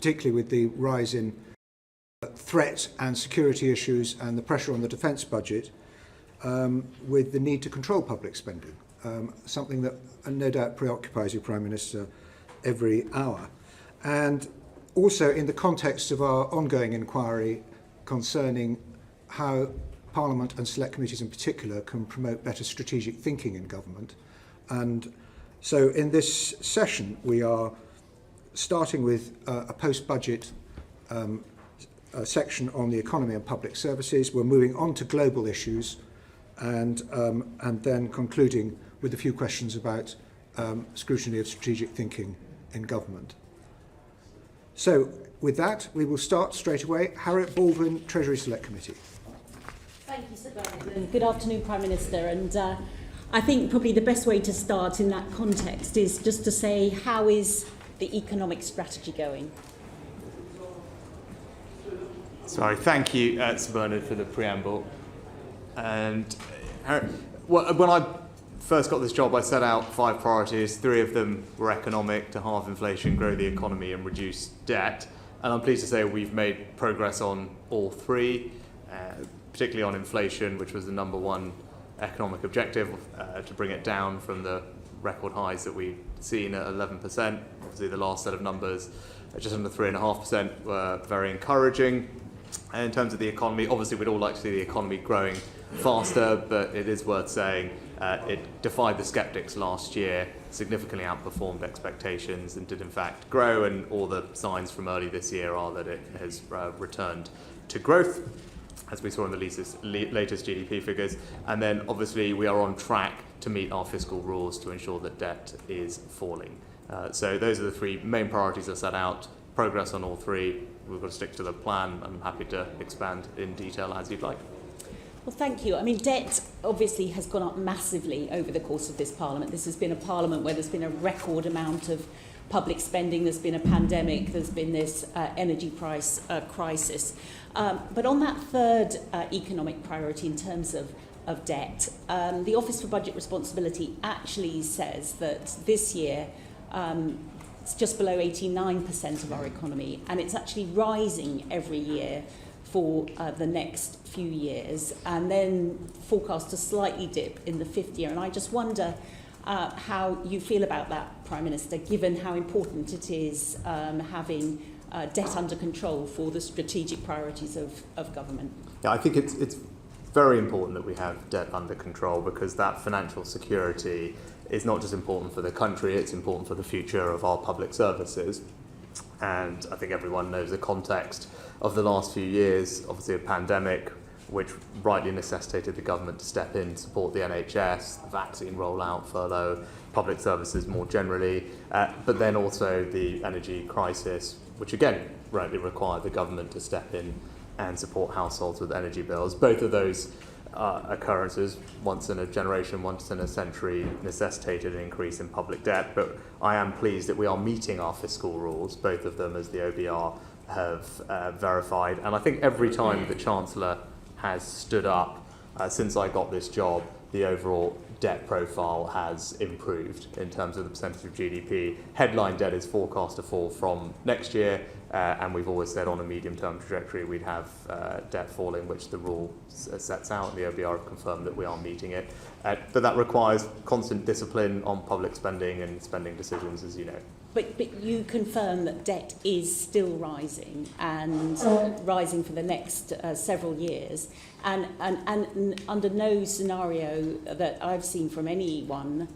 particularly with the rise in threat and security issues and the pressure on the defence budget, with the need to control public spending, something that no doubt preoccupies you, Prime Minister, every hour. And also in the context of our ongoing inquiry concerning how Parliament and select committees in particular can promote better strategic thinking in government. And so in this session we are starting with a post-budget section on the economy and public services. We're moving on to global issues and then concluding with a few questions about scrutiny of strategic thinking in government. So with that, we will start straight away. Harriet Baldwin, Treasury Select Committee. Thank you, Sir Bernard, and good afternoon, Prime Minister. And I think probably the best way to start in that context is just to say, how is the economic strategy going? Sorry, thank you, Sir Bernard, for the preamble. And when I first got this job, I set out 5 priorities. 3 of them were economic: to halve inflation, grow the economy, and reduce debt. And I'm pleased to say we've made progress on all 3, particularly on inflation, which was the #1 economic objective, to bring it down from the record highs that we've seen at 11%. Obviously, the last set of numbers, just under 3.5%, were very encouraging. And in terms of the economy, obviously we'd all like to see the economy growing faster, but it is worth saying it defied the skeptics last year, significantly outperformed expectations, and did in fact grow, and all the signs from early this year are that it has returned to growth, as we saw in the latest GDP figures. And then obviously we are on track to meet our fiscal rules to ensure that debt is falling. So those are the 3 main priorities I set out. Progress on all 3. We've got to stick to the plan. I'm happy to expand in detail as you'd like. Well, thank you. I mean, debt obviously has gone up massively over the course of this Parliament. This has been a Parliament where there's been a record amount of public spending, there's been a pandemic, there's been this energy price crisis. But on that 3rd economic priority in terms of debt, the Office for Budget Responsibility actually says that this year it's just below 89% of our economy, and it's actually rising every year for the next few years, and then forecast to slightly dip in the 5th year. And I just wonder how you feel about that, Prime Minister, given how important it is having debt under control for the strategic priorities of government. Yeah, I think it's very important that we have debt under control, because that financial security is not just important for the country, it's important for the future of our public services. And I think everyone knows the context of the last few years, obviously a pandemic, which rightly necessitated the government to step in, support the NHS, the vaccine rollout, furlough, public services more generally, but then also the energy crisis, which again rightly required the government to step in and support households with energy bills. Both of those occurrences, once in a generation, once in a century, necessitated an increase in public debt. But I am pleased that we are meeting our fiscal rules, both of them, as the OBR have verified. And I think every time the Chancellor has stood up since I got this job, the overall debt profile has improved in terms of the percentage of GDP. Headline debt is forecast to fall from next year, and we've always said on a medium-term trajectory we'd have debt falling, which the rule sets out, and the OBR have confirmed that we are meeting it. But that requires constant discipline on public spending and spending decisions, as you know. But you confirm that debt is still rising, and rising for the next several years, and under no scenario that I've seen from anyone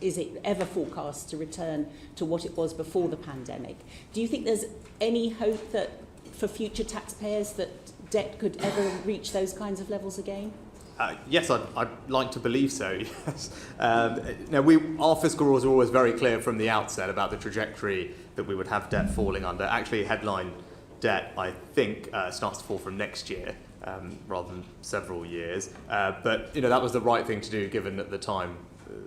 is it ever forecast to return to what it was before the pandemic. Do you think there's any hope that for future taxpayers that debt could ever reach those kinds of levels again? Yes, I'd like to believe so, yes. Now, our fiscal rules are always very clear from the outset about the trajectory that we would have debt falling under. Actually, headline debt, I think, starts to fall from next year rather than several years. But that was the right thing to do, given at the time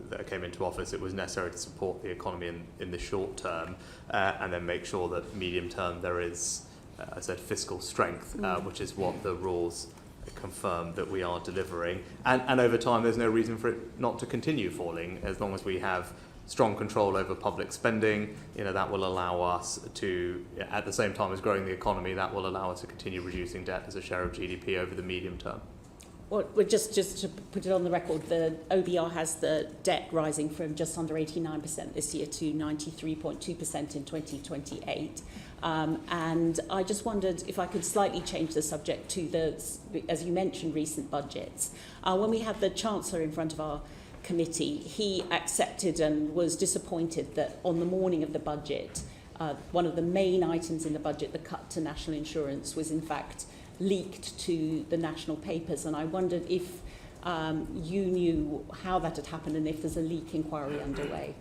that I came into office it was necessary to support the economy in the short term and then make sure that medium term there is, I said, fiscal strength, which is what the rules confirm that we are delivering, and over time there's no reason for it not to continue falling as long as we have strong control over public spending, that will allow us to, at the same time as growing the economy, that will allow us to continue reducing debt as a share of GDP over the medium term. Well, just to put it on the record, the OBR has the debt rising from just under 89% this year to 93.2% in 2028. And I just wondered if I could slightly change the subject to the, as you mentioned, recent budgets. When we had the Chancellor in front of our committee, he accepted and was disappointed that on the morning of the budget, one of the main items in the budget, the cut to national insurance, was in fact leaked to the national papers, and I wondered if you knew how that had happened and if there's a leak inquiry underway.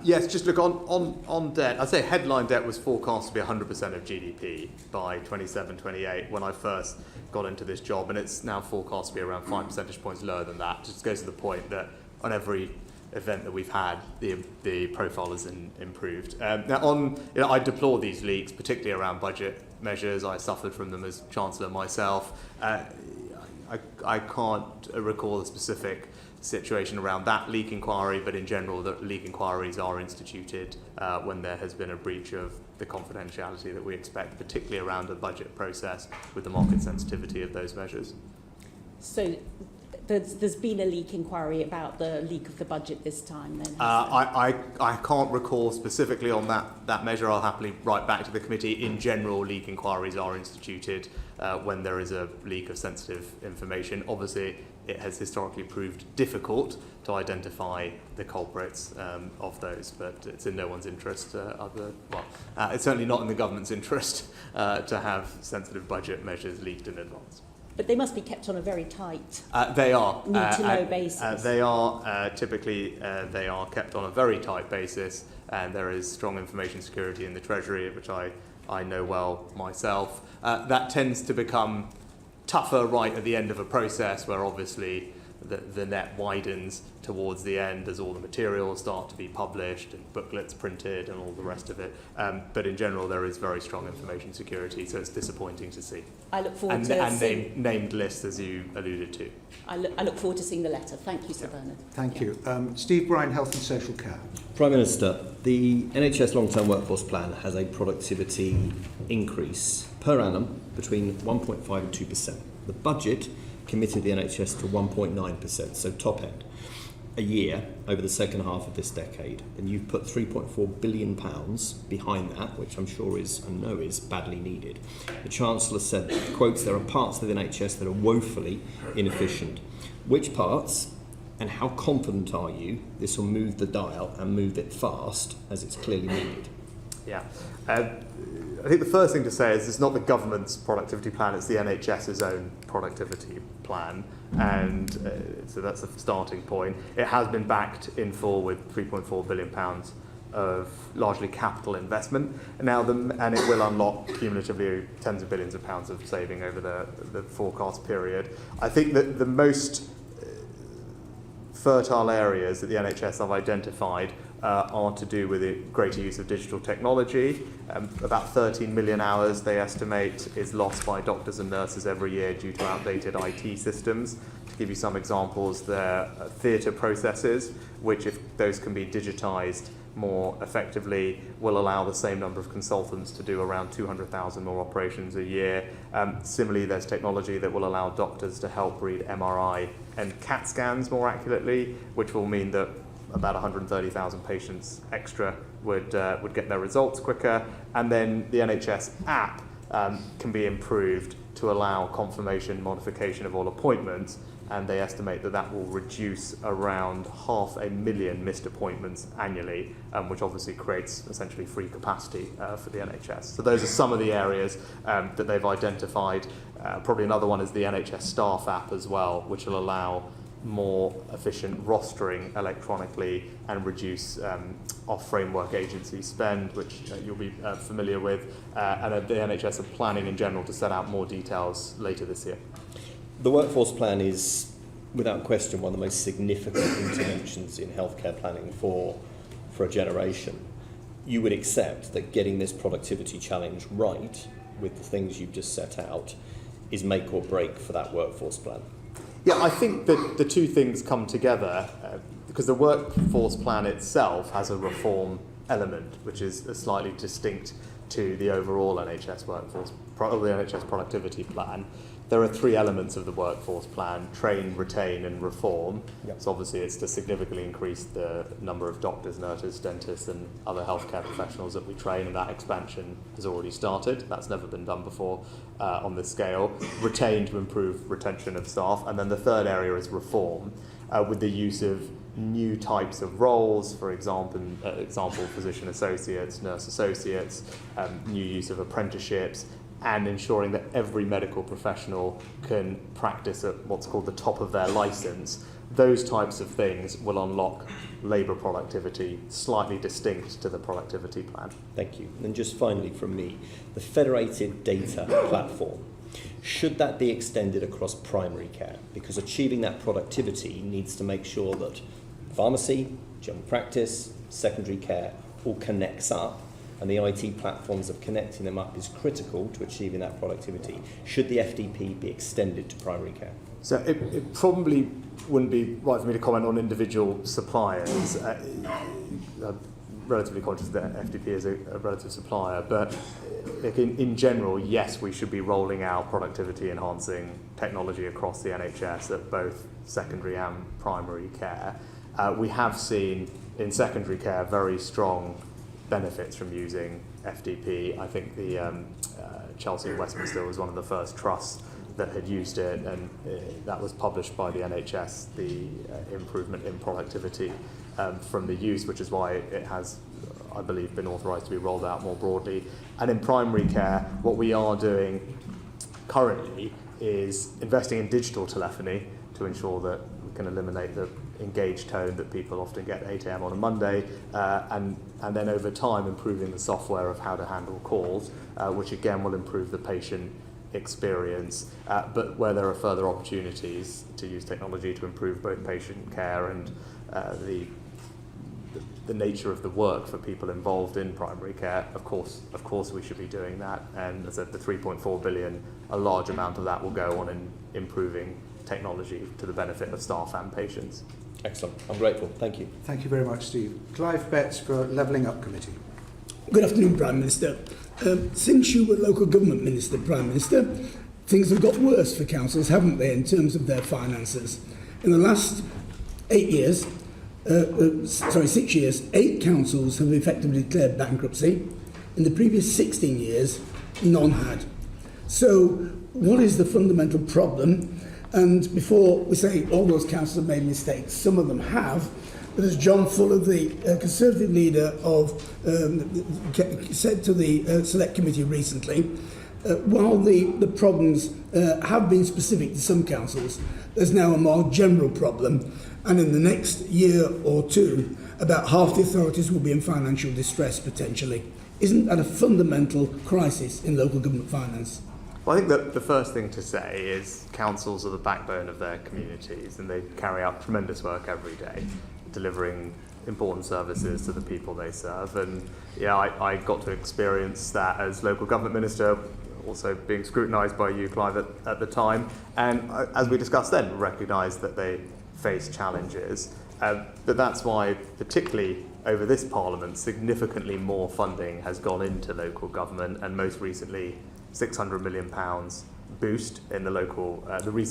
Yes, just look on debt. I'd say headline debt was forecast to be 100% of GDP by 27-28 when I first got into this job, and it's now forecast to be around 5 percentage points lower than that. Just goes to the point that on every event that we've had, the profile has improved. Now, I deplore these leaks, particularly around budget measures. I suffered from them as Chancellor myself. I can't recall a specific situation around that leak inquiry, but in general, the leak inquiries are instituted when there has been a breach of the confidentiality that we expect, particularly around the budget process with the market sensitivity of those measures. So there's been a leak inquiry about the leak of the budget this time then? I can't recall specifically on that measure. I'll happily write back to the committee. In general, leak inquiries are instituted when there is a leak of sensitive information. Obviously, it has historically proved difficult to identify the culprits of those, but it's in no one's interest. It's certainly not in the government's interest to have sensitive budget measures leaked in advance. But they must be kept on a very tight they are need-to-know basis. They are typically they are kept on a very tight basis, and there is strong information security in the Treasury, which I know well myself. That tends to become tougher right at the end of a process where obviously the net widens towards the end as all the materials start to be published and booklets printed and all the rest of it. But in general, there is very strong information security, so it's disappointing to see. I look forward to seeing named lists, as you alluded to. I look forward to seeing the letter. Thank you, Sir Bernard. Thank you. Steve Bryan, Health and Social Care. Prime Minister, the NHS long-term workforce plan has a productivity increase per annum between 1.5 and 2%. The budget committed the NHS to 1.9%, so top end, a year over the second half of this decade, and you've put £3.4 billion behind that, which I'm sure is badly needed. The Chancellor said, quotes, there are parts of the NHS that are woefully inefficient. Which parts, and how confident are you this will move the dial and move it fast, as it's clearly needed? Yeah. I think the first thing to say is it's not the government's productivity plan, it's the NHS's own productivity plan. And so that's the starting point. It has been backed in full with £3.4 billion of largely capital investment. And it will unlock cumulatively tens of billions of pounds of saving over the forecast period. I think that the most fertile areas that the NHS have identified are to do with the greater use of digital technology. About 13 million hours, they estimate, is lost by doctors and nurses every year due to outdated IT systems. To give you some examples, there are theatre processes, which if those can be digitised more effectively, will allow the same number of consultants to do around 200,000 more operations a year. Similarly, there's technology that will allow doctors to help read MRI and CAT scans more accurately, which will mean that about 130,000 patients extra would get their results quicker. And then the NHS app can be improved to allow confirmation modification of all appointments, and they estimate that will reduce around 500,000 missed appointments annually, which obviously creates essentially free capacity for the NHS. So those are some of the areas that they've identified. Probably another one is the NHS staff app as well, which will allow more efficient rostering electronically and reduce off-framework agency spend, which you'll be familiar with. And the NHS are planning in general to set out more details later this year. The workforce plan is, without question, one of the most significant interventions in healthcare planning for a generation. You would accept that getting this productivity challenge right with the things you've just set out is make or break for that workforce plan? Yeah, I think that the two things come together. because the workforce plan itself has a reform element, which is slightly distinct to the overall NHS workforce, the NHS productivity plan. There are three elements of the workforce plan: train, retain, and reform. Yep. So obviously it's to significantly increase the number of doctors, nurses, dentists, and other healthcare professionals that we train, and that expansion has already started. That's never been done before on this scale. Retain to improve retention of staff. And then the third area is reform, with the use of new types of roles, for example, physician associates, nurse associates, new use of apprenticeships, and ensuring that every medical professional can practice at what's called the top of their license. Those types of things will unlock labour productivity, slightly distinct to the productivity plan. Thank you. And just finally from me, the federated data platform, should that be extended across primary care? Because achieving that productivity needs to make sure that pharmacy, general practice, secondary care all connects up, and the IT platforms of connecting them up is critical to achieving that productivity. Should the FDP be extended to primary care? So it probably wouldn't be right for me to comment on individual suppliers. I'm relatively conscious that FDP is a relative supplier, but in general, yes, we should be rolling out productivity enhancing technology across the NHS at both secondary and primary care. We have seen in secondary care very strong benefits from using FDP. I think the Chelsea and Westminster was one of the first trusts that had used it, and that was published by the NHS, the improvement in productivity from the use, which is why it has, I believe, been authorised to be rolled out more broadly. And in primary care, what we are doing currently is investing in digital telephony to ensure that we can eliminate the engaged tone that people often get at 8 a.m. on a Monday, and then over time improving the software of how to handle calls, which again will improve the patient experience, but where there are further opportunities to use technology to improve both patient care and the nature of the work for people involved in primary care, of course we should be doing that. And as I said, the 3.4 billion, a large amount of that will go on in improving technology to the benefit of staff and patients. Excellent. I'm grateful. Thank you. Thank you very much, Steve. Clive Betts for Levelling Up Committee. Good afternoon, Prime Minister. Since you were Local Government Minister, Prime Minister, things have got worse for councils, haven't they, in terms of their finances? In the last 6 years, 8 councils have effectively declared bankruptcy. In the previous 16 years, none had. So what is the fundamental problem? And before we say all those councils have made mistakes, some of them have, but as John Fuller, the Conservative leader said to the Select Committee recently, while the problems have been specific to some councils, there's now a more general problem, and in the next year or two, about half the authorities will be in financial distress potentially. Isn't that a fundamental crisis in local government finance? Well, I think that the first thing to say is councils are the backbone of their communities, and they carry out tremendous work every day, delivering important services to the people they serve. And yeah, I got to experience that as local government minister, also being scrutinised by you, Clive, at the time. And as we discussed then, recognised that they face challenges. But that's why, particularly over this Parliament, significantly more funding has gone into local government, and most recently £600 million boost in the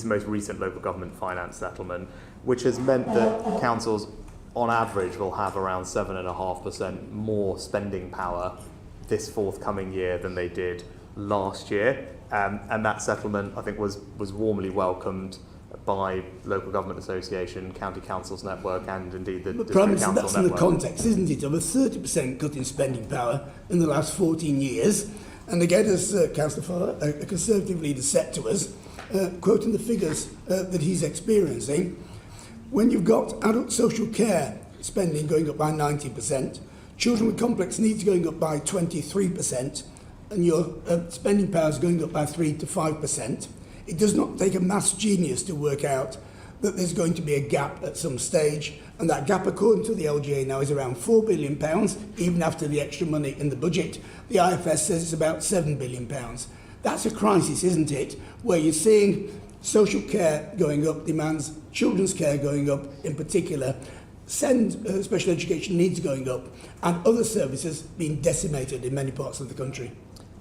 most recent local government finance settlement, which has meant that councils on average will have around 7.5% more spending power this forthcoming year than they did last year. And that settlement, I think, was warmly welcomed by Local Government Association, County Councils Network, and indeed the District Prime Council Minister, that's Network. in the context, isn't it, of a 30% cut in spending power in the last 14 years. And again, as Councillor Fuller, a Conservative leader, said to us, quoting the figures that he's experiencing, when you've got adult social care spending going up by 90%, children with complex needs going up by 23%, and your spending power is going up by 3 to 5%, it does not take a maths genius to work out that there's going to be a gap at some stage, and that gap, according to the LGA now, is around £4 billion, even after the extra money in the budget. The IFS says it's about £7 billion. That's a crisis, isn't it, where you're seeing social care going up, demands children's care going up in particular, special education needs going up and other services being decimated in many parts of the country?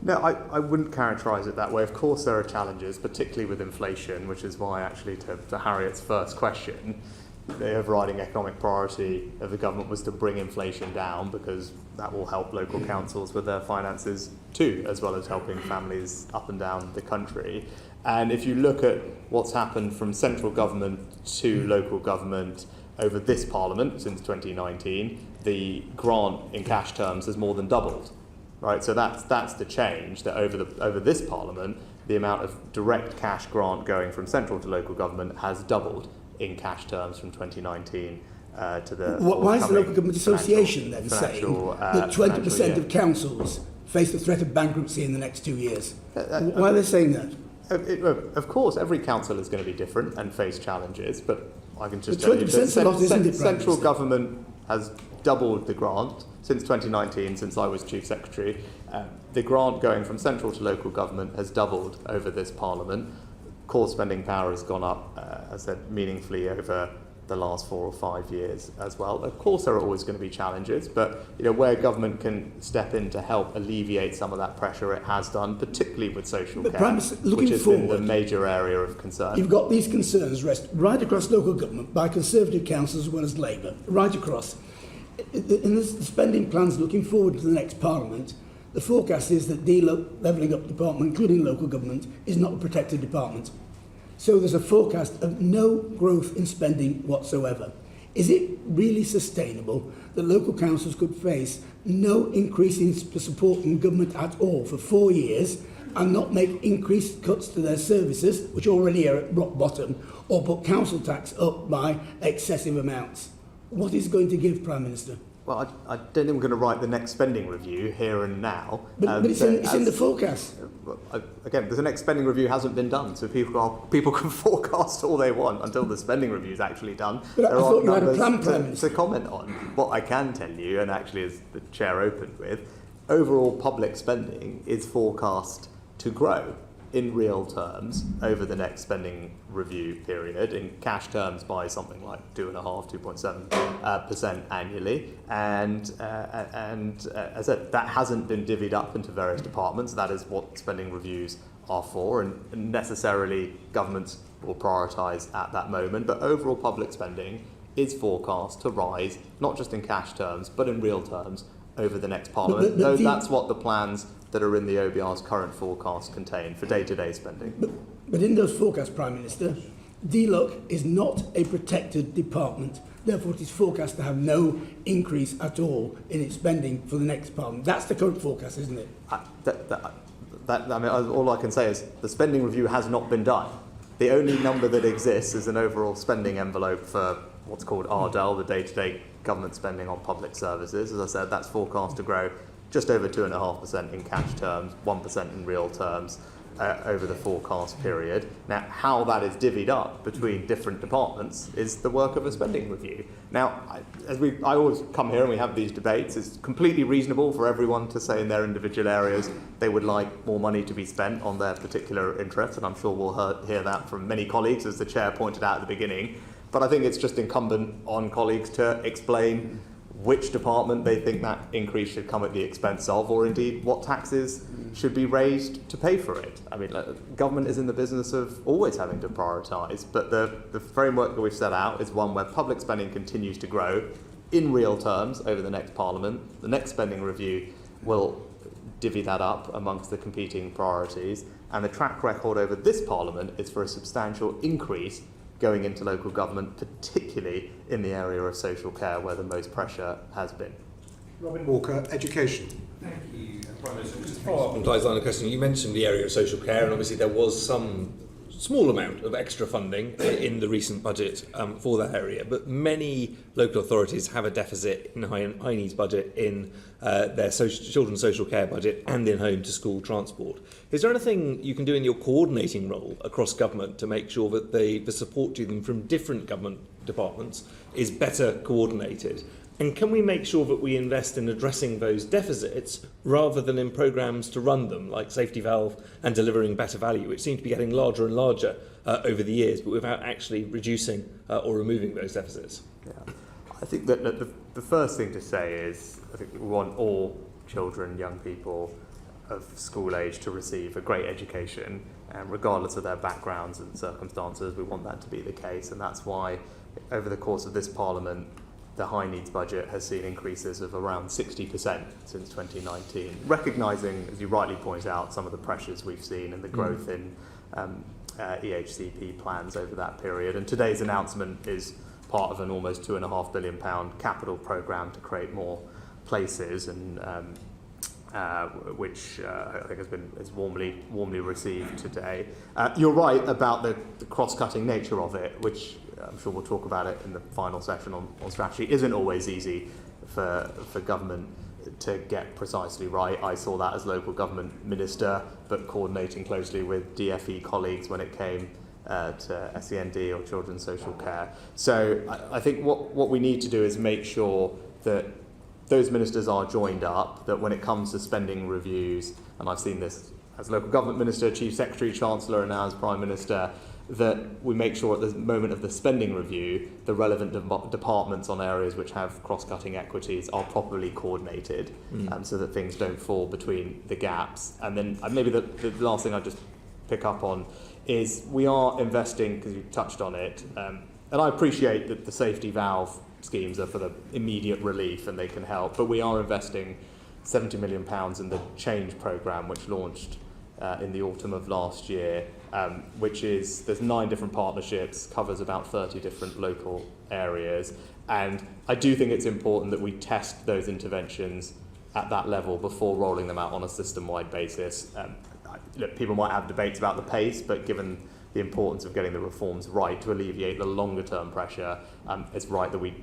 No, I wouldn't characterise it that way. Of course there are challenges, particularly with inflation, which is why actually to Harriet's first question, the overriding economic priority of the government was to bring inflation down, because that will help local councils with their finances too, as well as helping families up and down the country. And if you look at what's happened from central government to local government over this Parliament since 2019, the grant in cash terms has more than doubled. Right, so that's the change, that over this Parliament, the amount of direct cash grant going from central to local government has doubled in cash terms from 2019 to the. Why is the Local Government Association then saying that 20% of councils face the threat of bankruptcy in the next 2 years? Why are they saying that? Of course, every council is going to be different and face challenges, but I can just But tell you 20% is a lot, isn't it, Prime central Minister? government has doubled the grant since 2019, since I was Chief Secretary. The grant going from central to local government has doubled over this Parliament. Core spending power has gone up, as I said, meaningfully over the last 4 or 5 years as well. Of course, there are always going to be challenges, but where government can step in to help alleviate some of that pressure, it has done, particularly with social But care, Prime Minister, looking which has been the forward, major area of concern. You've got these concerns rest right across local government by Conservative councils as well as Labour, right across. In the spending plans looking forward to the next Parliament, the forecast is that levelling up department, including local government, is not a protected department. So there's a forecast of no growth in spending whatsoever. Is it really sustainable that local councils could face no increase in support from government at all for 4 years and not make increased cuts to their services, which already are at rock bottom, or put council tax up by excessive amounts? What is going to give, Prime Minister? Well, I don't think we're going to write the next spending review here and now. But it's in the forecast. Again, the next spending review hasn't been done, so people can forecast all they want until the spending review is actually done. But I thought you had a plan, Prime to Minister. comment on. What I can tell you, and actually as the Chair opened with, overall public spending is forecast to grow in real terms over the next spending review period, in cash terms by something like 2.7% annually, and as I said, that hasn't been divvied up into various departments. That is what spending reviews are for, and necessarily governments will prioritise at that moment. But overall public spending is forecast to rise, not just in cash terms, but in real terms over the next Parliament. That's what the plans that are in the OBR's current forecast contain for day-to-day spending. But in those forecasts, Prime Minister, DLUC is not a protected department. Therefore, it is forecast to have no increase at all in its spending for the next Parliament. That's the current forecast, isn't it? All I can say is the spending review has not been done. The only number that exists is an overall spending envelope for what's called RDEL, the day-to-day government spending on public services. As I said, that's forecast to grow just over 2.5% in cash terms, 1% in real terms over the forecast period. Now, how that is divvied up between different departments is the work of a spending review. Now, I always come here and we have these debates. It's completely reasonable for everyone to say in their individual areas they would like more money to be spent on their particular interests, and I'm sure we'll hear that from many colleagues, as the Chair pointed out at the beginning. But I think it's just incumbent on colleagues to explain which department they think that increase should come at the expense of, or indeed what taxes should be raised to pay for it. I mean, government is in the business of always having to prioritise, but the framework that we've set out is one where public spending continues to grow in real terms over the next Parliament. The next spending review will divvy that up amongst the competing priorities, and the track record over this Parliament is for a substantial increase going into local government, particularly in the area of social care, where the most pressure has been. Robin Walker, Education. Thank you, Prime Minister. Just to follow up on Ty's line of question, you mentioned the area of social care, and obviously there was some small amount of extra funding in the recent budget for that area, but many local authorities have a deficit in high needs budget in their children's social care budget and in home to school transport. Is there anything you can do in your coordinating role across government to make sure that the support to them from different government departments is better coordinated? And can we make sure that we invest in addressing those deficits rather than in programmes to run them, like Safety Valve and Delivering Better Value, which seem to be getting larger and larger over the years, but without actually reducing or removing those deficits? Yeah. I think that the first thing to say is I think we want all children, young people of school age to receive a great education, and regardless of their backgrounds and circumstances, we want that to be the case, and that's why over the course of this Parliament the high needs budget has seen increases of around 60% since 2019, recognising, as you rightly point out, some of the pressures we've seen and the growth in EHCP plans over that period. And today's announcement is part of an almost £2.5 billion capital programme to create more places, and which I think is warmly received today. You're right about the cross-cutting nature of it, which I'm sure we'll talk about it in the final session on strategy. Isn't always easy for government to get precisely right. I saw that as local government minister, but coordinating closely with DFE colleagues when it came to SEND or children's social care. So I think what we need to do is make sure that those ministers are joined up, that when it comes to spending reviews, and I've seen this as local government minister, chief secretary, chancellor, and now as prime minister, that we make sure at the moment of the spending review, the relevant departments on areas which have cross-cutting equities are properly coordinated, so that things don't fall between the gaps. And then maybe the last thing I'd just pick up on is we are investing, because you touched on it, and I appreciate that the safety valve schemes are for the immediate relief and they can help, but we are investing £70 million in the Change programme, which launched in the autumn of last year, there's 9 different partnerships, covers about 30 different local areas, and I do think it's important that we test those interventions at that level before rolling them out on a system-wide basis. Look, people might have debates about the pace, but given the importance of getting the reforms right to alleviate the longer-term pressure, it's right that we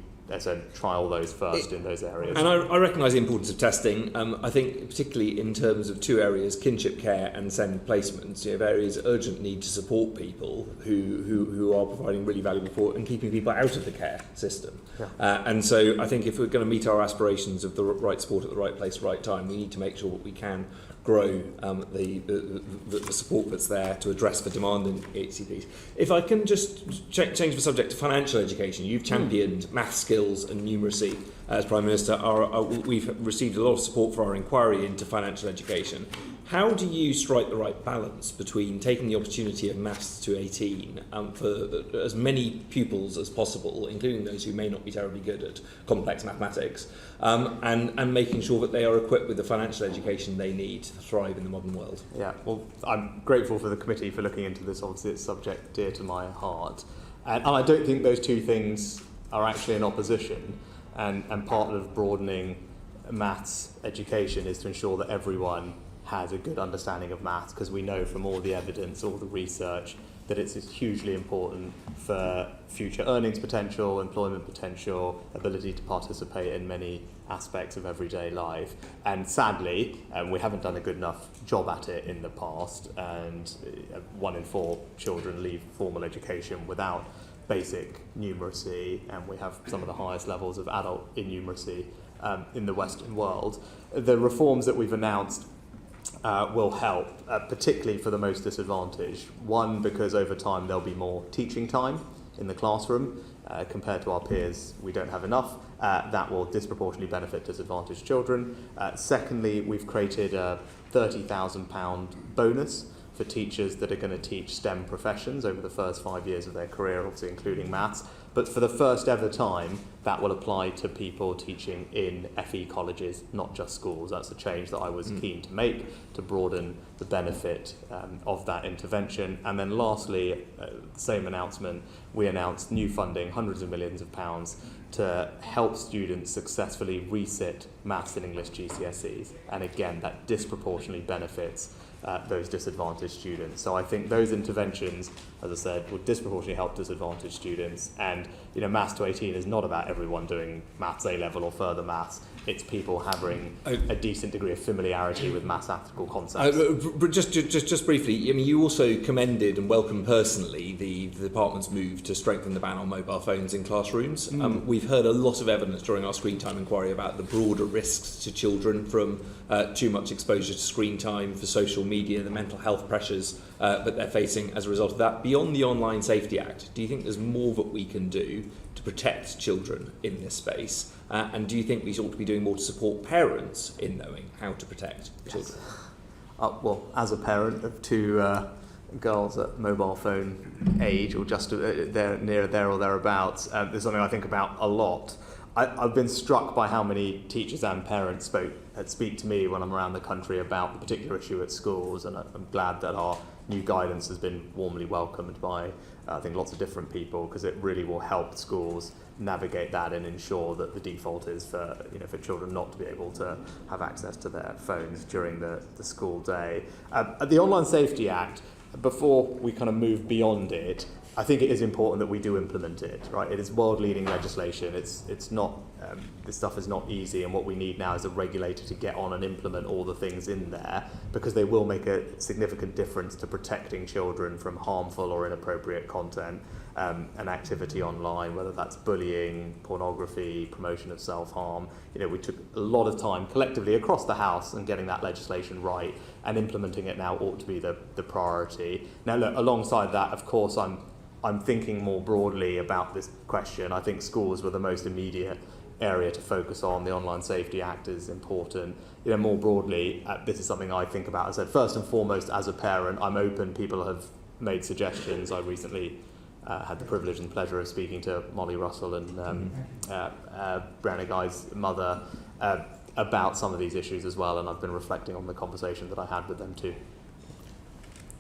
trial those first in those areas. And I recognise the importance of testing. I think particularly in terms of 2 areas, kinship care and SEND placements, areas urgent need to support people who are providing really valuable support and keeping people out of the care system. Yeah. And so I think if we're going to meet our aspirations of the right support at the right place, right time, we need to make sure that we can grow the support that's there to address the demand in HCPs. If I can just change the subject to financial education, you've championed maths skills and numeracy as Prime Minister. We've received a lot of support for our inquiry into financial education. How do you strike the right balance between taking the opportunity of maths to 18 for as many pupils as possible, including those who may not be terribly good at complex mathematics, and making sure that they are equipped with the financial education they need to thrive in the modern world? Yeah, well, I'm grateful for the committee for looking into this. Obviously, it's a subject dear to my heart. And I don't think those two things are actually in opposition. And part of broadening maths education is to ensure that everyone has a good understanding of maths, because we know from all the evidence, all the research, that it's hugely important for future earnings potential, employment potential, ability to participate in many aspects of everyday life. And sadly, we haven't done a good enough job at it in the past, and 1 in 4 children leave formal education without basic numeracy, and we have some of the highest levels of adult innumeracy in the Western world. The reforms that we've announced will help, particularly for the most disadvantaged. One, because over time there'll be more teaching time in the classroom. Compared to our peers, we don't have enough. That will disproportionately benefit disadvantaged children. Secondly, we've created a £30,000 bonus for teachers that are going to teach STEM professions over the first 5 years of their career, obviously including maths. But for the first ever time, that will apply to people teaching in FE colleges, not just schools. That's a change that I was keen to make to broaden the benefit of that intervention. And then lastly, the same announcement, we announced new funding, hundreds of millions of pounds, to help students successfully resit maths and English GCSEs. And again, that disproportionately benefits those disadvantaged students. So I think those interventions, as I said, would disproportionately help disadvantaged students. And maths to 18 is not about everyone doing maths A-level or further maths. It's people having a decent degree of familiarity with mathematical concepts. Just briefly, you also commended and welcomed personally the department's move to strengthen the ban on mobile phones in classrooms. We've heard a lot of evidence during our screen time inquiry about the broader risks to children from too much exposure to screen time, for social media, the mental health pressures that they're facing as a result of that. Beyond the Online Safety Act, do you think there's more that we can do to protect children in this space? And do you think we ought to be doing more to support parents in knowing how to protect children? Well, as a parent of two girls at mobile phone age, or just near there or thereabouts, there's something I think about a lot. I've been struck by how many teachers and parents speak to me when I'm around the country about the particular issue at schools, and I'm glad that our new guidance has been warmly welcomed by, I think, lots of different people, because it really will help schools navigate that and ensure that the default is for children not to be able to have access to their phones during the school day. The Online Safety Act, before we kind of move beyond it, I think it is important that we do implement it, right? It is world-leading legislation. It's not, this stuff is not easy, and what we need now is a regulator to get on and implement all the things in there, because they will make a significant difference to protecting children from harmful or inappropriate content and activity online, whether that's bullying, pornography, promotion of self-harm. We took a lot of time collectively across the House and getting that legislation right, and implementing it now ought to be the priority. Now, look, alongside that, of course, I'm thinking more broadly about this question. I think schools were the most immediate area to focus on. The Online Safety Act is important. More broadly, this is something I think about. As I said, first and foremost, as a parent, I'm open. People have made suggestions. I recently had the privilege and pleasure of speaking to Molly Russell and Brenna Guy's mother about some of these issues as well, and I've been reflecting on the conversation that I had with them too.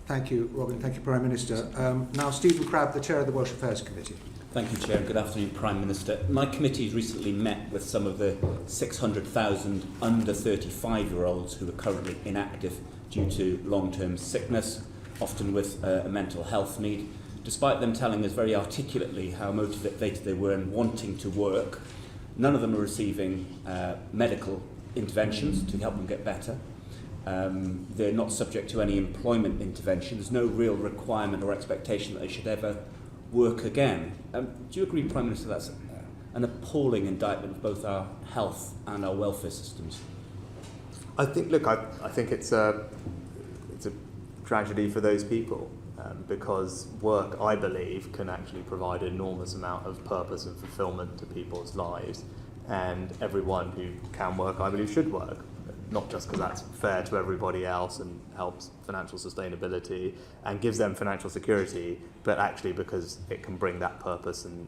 Thank you, Robin. Thank you, Prime Minister. Now, Stephen Crabb, the Chair of the Welsh Affairs Committee. Thank you, Chair, and good afternoon, Prime Minister. My committee has recently met with some of the 600,000 under 35-year-olds who are currently inactive due to long-term sickness, often with a mental health need. Despite them telling us very articulately how motivated they were in wanting to work, none of them are receiving medical interventions to help them get better. They're not subject to any employment intervention. There's no real requirement or expectation that they should ever work again. Do you agree, Prime Minister, that's an appalling indictment of both our health and our welfare systems? I think it's a tragedy for those people, because work, I believe, can actually provide an enormous amount of purpose and fulfilment to people's lives, and everyone who can work, I believe, should work. Not just because that's fair to everybody else and helps financial sustainability and gives them financial security, but actually because it can bring that purpose and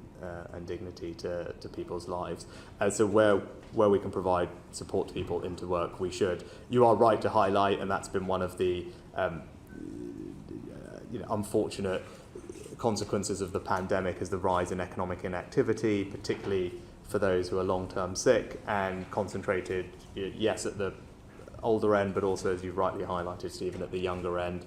dignity to people's lives. And so where we can provide support to people into work, we should. You are right to highlight, and that's been one of the unfortunate consequences of the pandemic, is the rise in economic inactivity, particularly for those who are long-term sick, and concentrated, yes, at the older end, but also, as you've rightly highlighted, Stephen, at the younger end.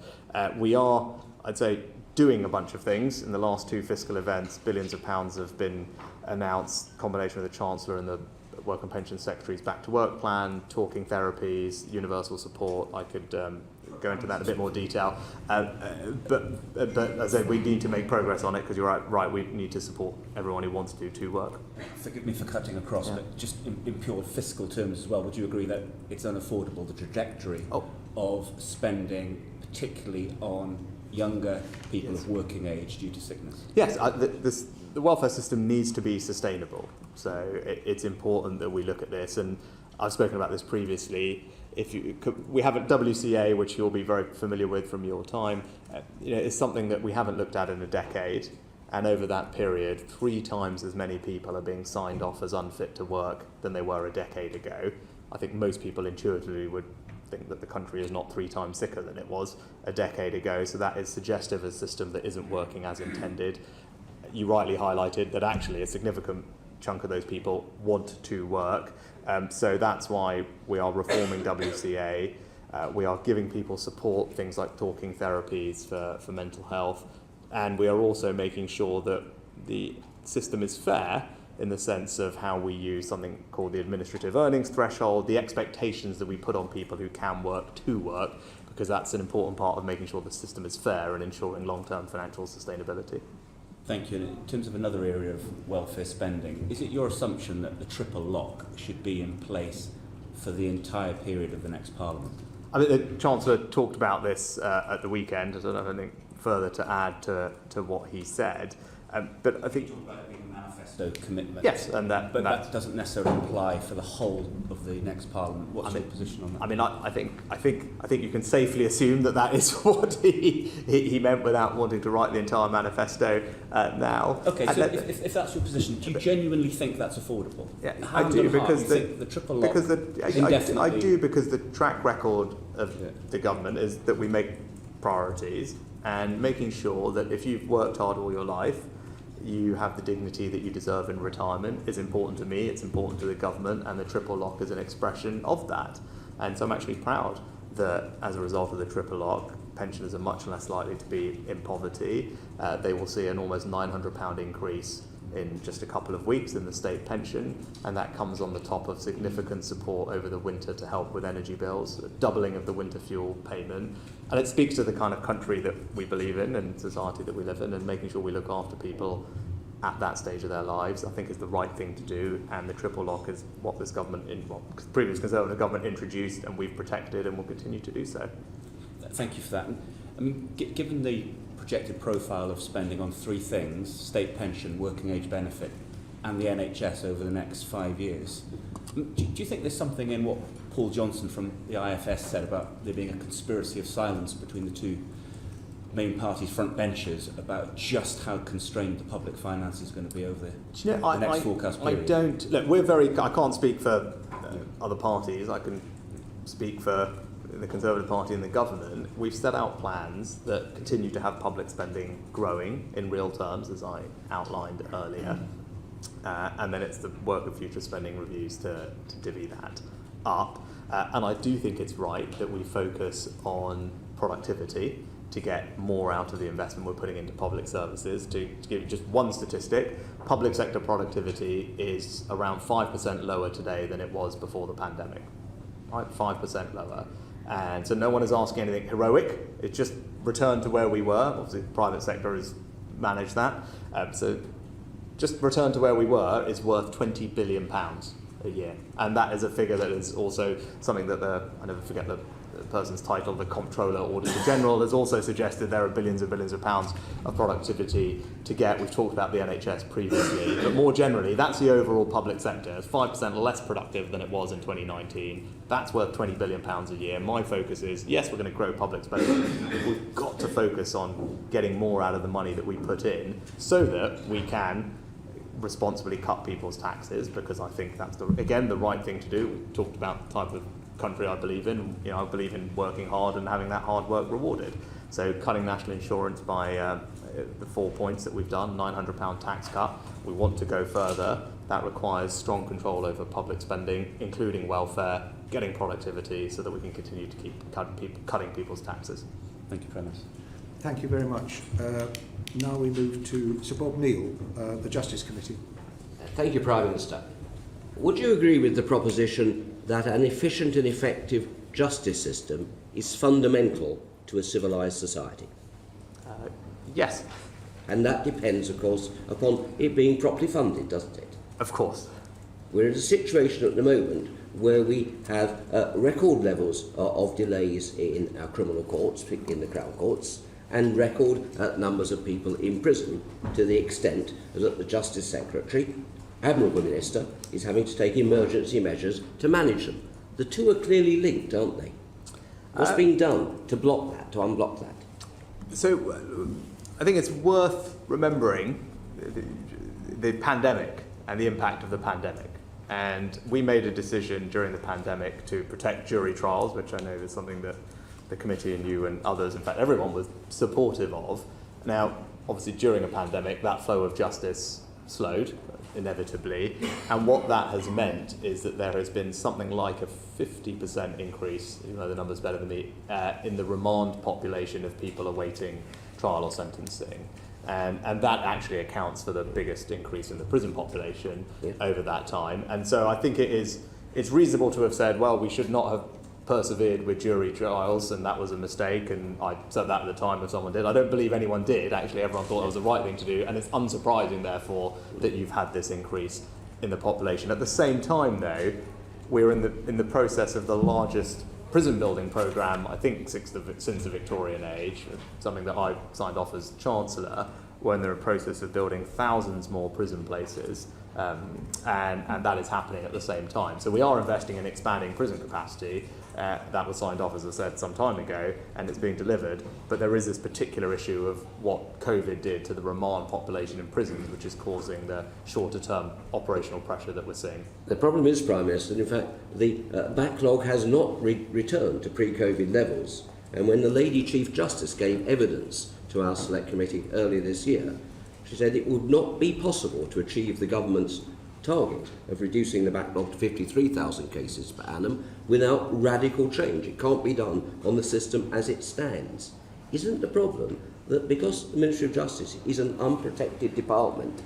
We are, I'd say, doing a bunch of things. In the last two fiscal events, billions of pounds have been announced, combination with the Chancellor and the Work and Pension Secretary's Back to Work plan, talking therapies, universal support. I could go into that in a bit more detail. But as I said, we need to make progress on it, because you're right, we need to support everyone who wants to work. Forgive me for cutting across, but just in pure fiscal terms as well, would you agree that it's unaffordable, the trajectory of spending, particularly on younger people of working age due to sickness? Yes, the welfare system needs to be sustainable. So it's important that we look at this, and I've spoken about this previously. We have a WCA, which you'll be very familiar with from your time. It's something that we haven't looked at in a decade, and over that period, 3 times as many people are being signed off as unfit to work than they were a decade ago. I think most people intuitively would think that the country is not 3 times sicker than it was a decade ago, so that is suggestive of a system that isn't working as intended. You rightly highlighted that actually a significant chunk of those people want to work. So that's why we are reforming WCA. We are giving people support, things like talking therapies for mental health. And we are also making sure that the system is fair in the sense of how we use something called the administrative earnings threshold, the expectations that we put on people who can work to work, because that's an important part of making sure the system is fair and ensuring long-term financial sustainability. Thank you. And in terms of another area of welfare spending, is it your assumption that the triple lock should be in place for the entire period of the next Parliament? I mean, the Chancellor talked about this at the weekend. I don't have anything further to add to what he said. But I think... About it being a manifesto commitment. Yes, and that doesn't necessarily apply for the whole of the next Parliament. What's your position on that? I mean, I think you can safely assume that is what he meant without wanting to write the entire manifesto now. Okay, so if that's your position, do you genuinely think that's affordable? Yeah, Hand I do, on heart, because you think the triple lock I do, because the track record of the government is that we make priorities, and making sure that if you've worked hard all your life, you have the dignity that you deserve in retirement is important to me, it's important to the government, and the triple lock is an expression of that. And so I'm actually proud that as a result of the triple lock, pensioners are much less likely to be in poverty. They will see an almost £900 increase in just a couple of weeks in the state pension, and that comes on the top of significant support over the winter to help with energy bills, a doubling of the winter fuel payment. And it speaks to the kind of country that we believe in and society that we live in, and making sure we look after people at that stage of their lives, I think, is the right thing to do. And the triple lock is what this government, previous Conservative government introduced, and we've protected and will continue to do so. Thank you for that. I mean, given the projected profile of spending on three things, state pension, working age benefit, and the NHS over the next 5 years, do you think there's something in what Paul Johnson from the IFS said about there being a conspiracy of silence between the two main parties' front benchers about just how constrained the public finance is going to be over the next forecast period? I don't. Look, I can't speak for other parties. I can speak for the Conservative Party and the government. We've set out plans that continue to have public spending growing in real terms, as I outlined earlier. And then it's the work of future spending reviews to divvy that up. And I do think it's right that we focus on productivity to get more out of the investment we're putting into public services. To give you just one statistic, public sector productivity is around 5% lower today than it was before the pandemic. Right, 5% lower. And so no one is asking anything heroic. It's just return to where we were. Obviously, the private sector has managed that. So just return to where we were is worth £20 billion a year. And that is a figure that is also something that I never forget the person's title, the Comptroller Auditor General, has also suggested there are billions and billions of pounds of productivity to get. We've talked about the NHS previously, but more generally, that's the overall public sector. It's 5% less productive than it was in 2019. That's worth £20 billion a year. My focus is, yes, we're going to grow public spending. We've got to focus on getting more out of the money that we put in so that we can responsibly cut people's taxes, because I think that's, again, the right thing to do. We talked about the type of country I believe in. I believe in working hard and having that hard work rewarded. So cutting national insurance by the 4 points that we've done, £900 tax cut. We want to go further. That requires strong control over public spending, including welfare, getting productivity, so that we can continue to keep cutting people's taxes. Thank you, Prime Minister. Thank you very much. Now we move to Sir Bob Neal, the Justice Committee. Thank you, Prime Minister. Would you agree with the proposition that an efficient and effective justice system is fundamental to a civilised society? Yes. And that depends, of course, upon it being properly funded, doesn't it? Of course. We're in a situation at the moment where we have record levels of delays in our criminal courts, particularly in the Crown Courts, and record numbers of people in prison, to the extent that the Justice Secretary, Admirable Minister, is having to take emergency measures to manage them. The two are clearly linked, aren't they? What's being done to block that, to unblock that? So I think it's worth remembering the pandemic and the impact of the pandemic. And we made a decision during the pandemic to protect jury trials, which I know is something that the committee and you and others, in fact everyone, was supportive of. Now, obviously during a pandemic, that flow of justice slowed, inevitably, and what that has meant is that there has been something like a 50% increase, you know the numbers better than me, in the remand population of people awaiting trial or sentencing. And that actually accounts for the biggest increase in the prison population over that time. And so I think it's reasonable to have said, well, we should not have persevered with jury trials, and that was a mistake, and I said that at the time if someone did. I don't believe anyone did. Actually, everyone thought it was the right thing to do, and it's unsurprising, therefore, that you've had this increase in the population. At the same time, though, we're in the process of the largest prison building programme, I think since the Victorian age, something that I signed off as Chancellor, we're in the process of building thousands more prison places, and that is happening at the same time. So we are investing in expanding prison capacity. That was signed off, as I said, some time ago, and it's being delivered. But there is this particular issue of what COVID did to the remand population in prisons, which is causing the shorter-term operational pressure that we're seeing. The problem is, Prime Minister, in fact, the backlog has not returned to pre-COVID levels. And when the Lady Chief Justice gave evidence to our Select Committee earlier this year, she said it would not be possible to achieve the government's target of reducing the backlog to 53,000 cases per annum without radical change. It can't be done on the system as it stands. Isn't the problem that because the Ministry of Justice is an unprotected department,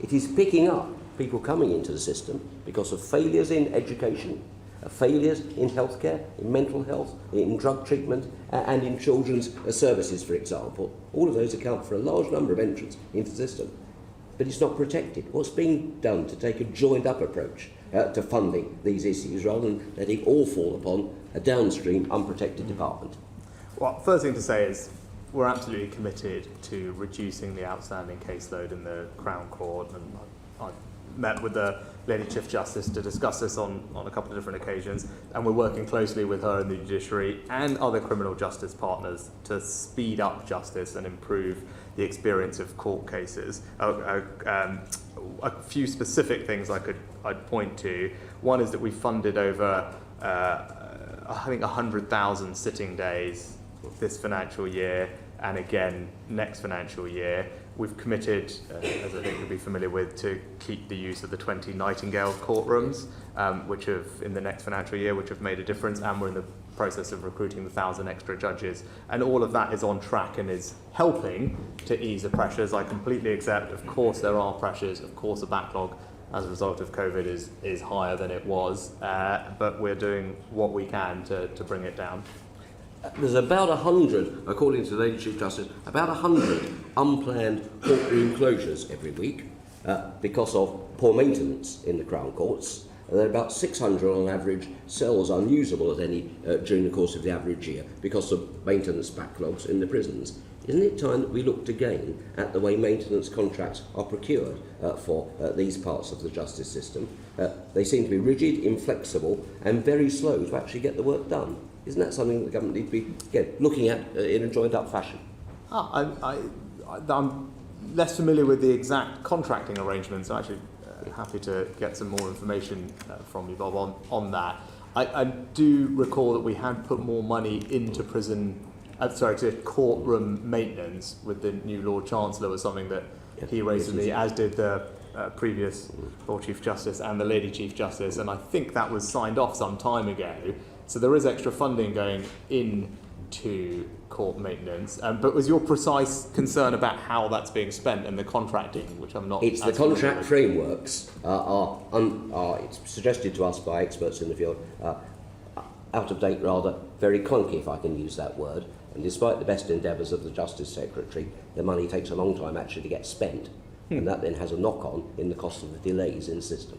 it is picking up people coming into the system because of failures in education, failures in healthcare, in mental health, in drug treatment, and in children's services, for example? All of those account for a large number of entrants into the system. But it's not protected. What's being done to take a joined-up approach to funding these issues rather than letting all fall upon a downstream, unprotected department? Well, first thing to say is we're absolutely committed to reducing the outstanding caseload in the Crown Court, and I met with the Lady Chief Justice to discuss this on a couple of different occasions, and we're working closely with her and the judiciary and other criminal justice partners to speed up justice and improve the experience of court cases. A few specific things I'd point to. One is that we funded over I think 100,000 sitting days this financial year, and again next financial year. We've committed, as I think you'll be familiar with, to keep the use of the 20 Nightingale courtrooms, which have, in the next financial year, which have made a difference, and we're in the process of recruiting the 1,000 extra judges. And all of that is on track and is helping to ease the pressures. I completely accept, of course, there are pressures. Of course, the backlog as a result of COVID is higher than it was, but we're doing what we can to bring it down. There's about 100, according to the Lady Chief Justice, about 100 unplanned courtroom closures every week because of poor maintenance in the Crown Courts. And there are about 600 on average cells unusable at any during the course of the average year because of maintenance backlogs in the prisons. Isn't it time that we looked again at the way maintenance contracts are procured for these parts of the justice system? They seem to be rigid, inflexible, and very slow to actually get the work done. Isn't that something that the government needs to be looking at in a joined-up fashion? I'm less familiar with the exact contracting arrangements. I'm actually happy to get some more information from you, Bob, on that. I do recall that we had put more money into to courtroom maintenance with the new Lord Chancellor, was something that he raised with me, as did the previous Lord Chief Justice and the Lady Chief Justice, and I think that was signed off some time ago. So there is extra funding going into court maintenance. But was your precise concern about how that's being spent and the contracting, which I'm not... It's the contract frameworks are it's suggested to us by experts in the field, out of date rather, very clunky, if I can use that word. And despite the best endeavours of the Justice Secretary, the money takes a long time actually to get spent. And that then has a knock-on in the cost of the delays in the system.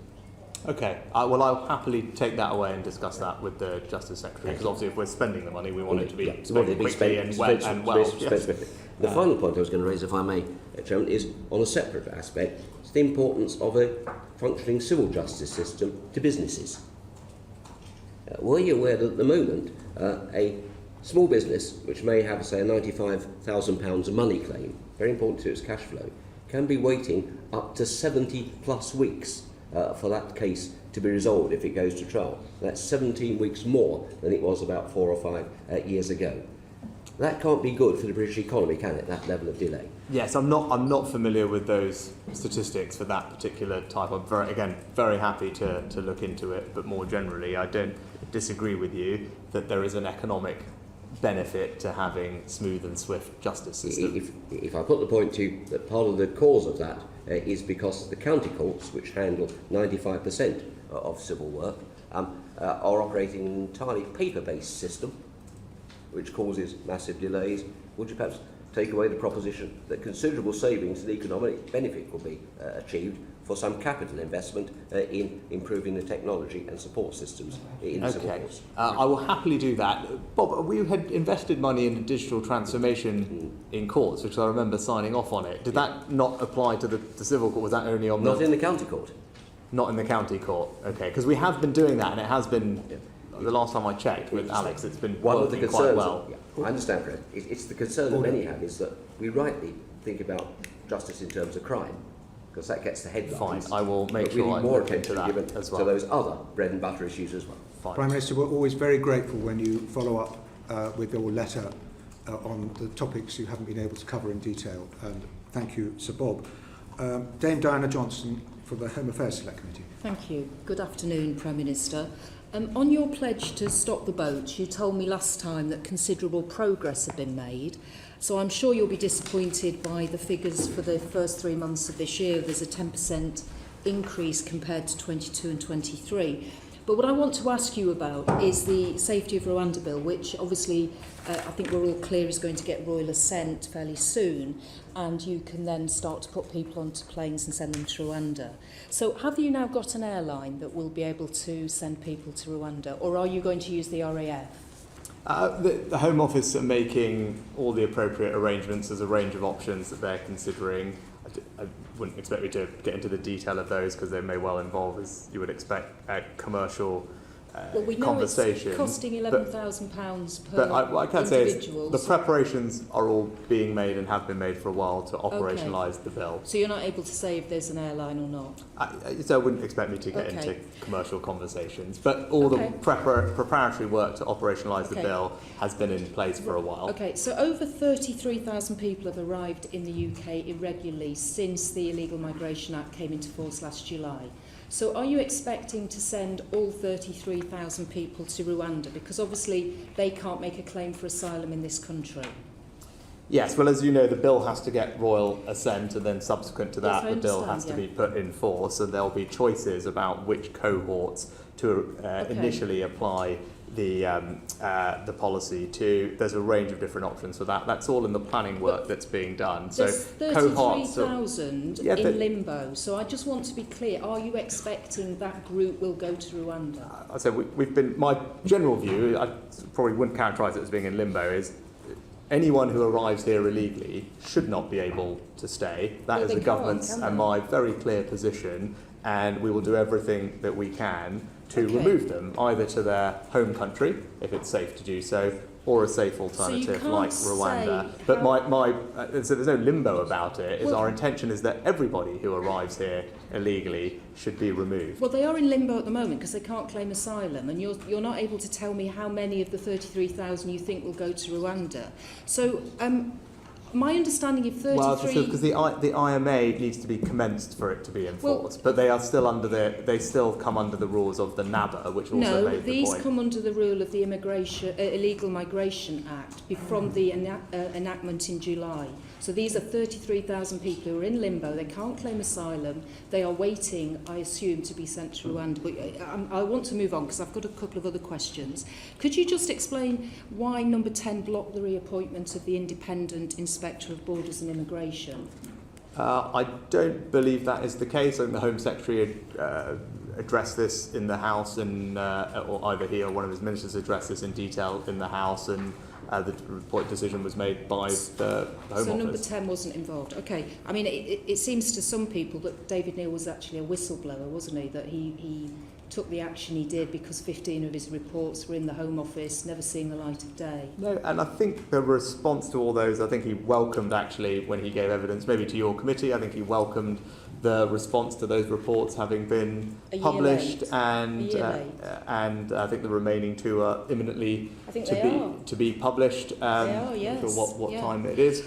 Okay, well, I'll happily take that away and discuss that with the Justice Secretary, because obviously if we're spending the money, we want it to be spent quickly and well. The final point I was going to raise, if I may, Chairman, is on a separate aspect. It's the importance of a functioning civil justice system to businesses. Were you aware that at the moment, a small business, which may have, say, a £95,000 money claim, very important to its cash flow, can be waiting up to 70 plus weeks for that case to be resolved if it goes to trial. That's 17 weeks more than it was about 4 or 5 years ago. That can't be good for the British economy, can it, that level of delay? Yes, I'm not familiar with those statistics for that particular type. I'm very happy to look into it, but more generally, I don't disagree with you that there is an economic benefit to having smooth and swift justice system. If I put the point to you that part of the cause of that is because the county courts, which handle 95% of civil work, are operating an entirely paper-based system, which causes massive delays. Would you perhaps take away the proposition that considerable savings and economic benefit will be achieved for some capital investment in improving the technology and support systems in the civil courts. I will happily do that. Bob, we had invested money in digital transformation in courts, which I remember signing off on it. Did that not apply to the civil court? Was that only on Not in the county court. Not in the county court, okay. Because we have been doing that, and it has been, the last time I checked with Alex, it's been one of the working concerns. quite well. I understand, Fred. It's the concern that many have is that we rightly think about justice in terms of crime, because that gets the headlines. Fine, I will make but sure we I need more look into attention that given as well. to those other bread and butter issues as well. Fine. Prime Minister, we're always very grateful when you follow up with your letter on the topics you haven't been able to cover in detail. And thank you, Sir Bob. Dame Diana Johnson for the Home Affairs Select Committee. Thank you. Good afternoon, Prime Minister. On your pledge to stop the boats, you told me last time that considerable progress had been made. So I'm sure you'll be disappointed by the figures for the first 3 months of this year. There's a 10% increase compared to 22 and 23. But what I want to ask you about is the Safety of Rwanda Bill, which obviously I think we're all clear is going to get royal assent fairly soon, and you can then start to put people onto planes and send them to Rwanda. So have you now got an airline that will be able to send people to Rwanda, or are you going to use the RAF? The Home Office are making all the appropriate arrangements. There's a range of options that they're considering. I wouldn't expect me to get into the detail of those because they may well involve, as you would expect, commercial well, we know conversations. It's costing £11,000 per but I can say individual. the preparations are all being made and have been made for a while to operationalise the bill. So you're not able to say if there's an airline or not? So I wouldn't expect me to get into commercial conversations. But all the preparatory work to operationalise the bill has been in place for a while. Okay, so over 33,000 people have arrived in the UK irregularly since the Illegal Migration Act came into force last July. So are you expecting to send all 33,000 people to Rwanda? Because obviously they can't make a claim for asylum in this country. Yes, well, as you know, the bill has to get royal assent, and then subsequent to that, the bill has to be put in force, and there'll be choices about which cohorts to initially apply the policy to. There's a range of different options for that. That's all in the planning work that's being done. So there's 33,000 in limbo. So I just want to be clear: are you expecting that group will go to Rwanda? I said we've been. My general view, I probably wouldn't characterise it as being in limbo, is anyone who arrives here illegally should not be able to stay. That is the government's and my very clear position, and we will do everything that we can to remove them, either to their home country, if it's safe to do so, or a safe alternative like Rwanda. But so there's no limbo about it. Our intention is that everybody who arrives here illegally should be removed. Well, they are in limbo at the moment because they can't claim asylum, and you're not able to tell me how many of the 33,000 you think will go to Rwanda. So my understanding of 33... Well, because the IMA needs to be commenced for it to be enforced, but they are still they still come under the rules of the NABA, which also made the point. No, these come under the rule of the Illegal Migration Act from the enactment in July. So these are 33,000 people who are in limbo. They can't claim asylum. They are waiting, I assume, to be sent to Rwanda. But I want to move on because I've got a couple of other questions. Could you just explain why number 10 blocked the reappointment of the independent Inspector of Borders and Immigration? I don't believe that is the case. I think the Home Secretary addressed this in the House, and or either he or one of his ministers addressed this in detail in the House, and the report decision was made by the Home Office. So number 10 wasn't involved. Okay. I mean, it seems to some people that David Neil was actually a whistleblower, wasn't he? That he took the action he did because 15 of his reports were in the Home Office, never seen the light of day. No, and I think the response to all those, I think he welcomed actually when he gave evidence, maybe to your committee, I think he welcomed the response to those reports having been published, and I think the remaining two are imminently to be published. They are, yes. For what time it is.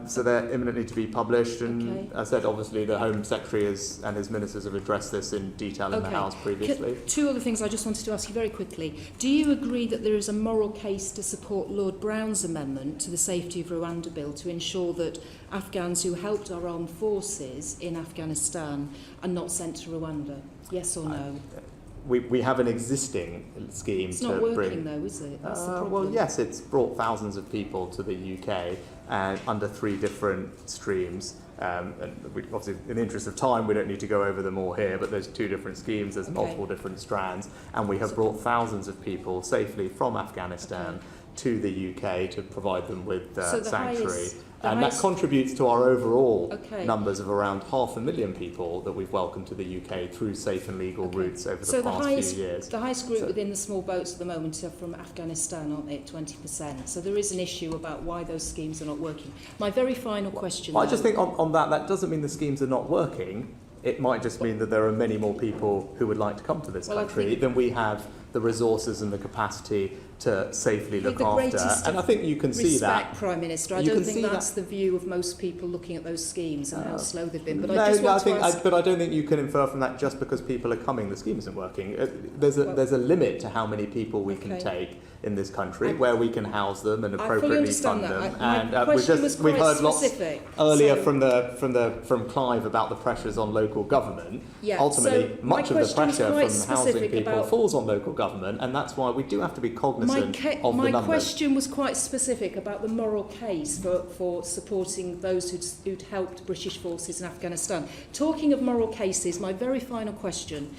So they're imminently to be published, and I said obviously the Home Secretary and his ministers have addressed this in detail in the House previously. Two other things I just wanted to ask you very quickly. Do you agree that there is a moral case to support Lord Brown's amendment to the Safety of Rwanda Bill to ensure that Afghans who helped our armed forces in Afghanistan are not sent to Rwanda? Yes or no? We have an existing scheme it's not working though, is it? That's the problem. Well, yes, it's brought thousands of people to the UK, and under 3 different streams. And we, obviously, in the interest of time, we don't need to go over them all here, but there's 2 different schemes, there's multiple different strands, and we have brought thousands of people safely from Afghanistan to the UK to provide them with sanctuary. And that contributes to our overall numbers of around 500,000 people that we've welcomed to the UK through safe and legal routes over the past few years. The highest group within the small boats at the moment are from Afghanistan, aren't they, 20%? So there is an issue about why those schemes are not working. My very final question... Well, I just think on that doesn't mean the schemes are not working. It might just mean that there are many more people who would like to come to this country than we have the resources and the capacity to safely look after. And I think you can see that. Prime Minister, I don't think that's the view of most people looking at those schemes and how slow they've been. But I don't think you can infer from that just because people are coming, the scheme isn't working. There's a limit to how many people we can take in this country, where we can house them and appropriately fund them. We've heard lots earlier from Clive about the pressures on local government. Ultimately, much of the pressure from housing people falls on local government, and that's why we do have to be cognizant of the numbers. My question was quite specific about the moral case for supporting those who'd helped British forces in Afghanistan. Talking of moral cases, my very final question,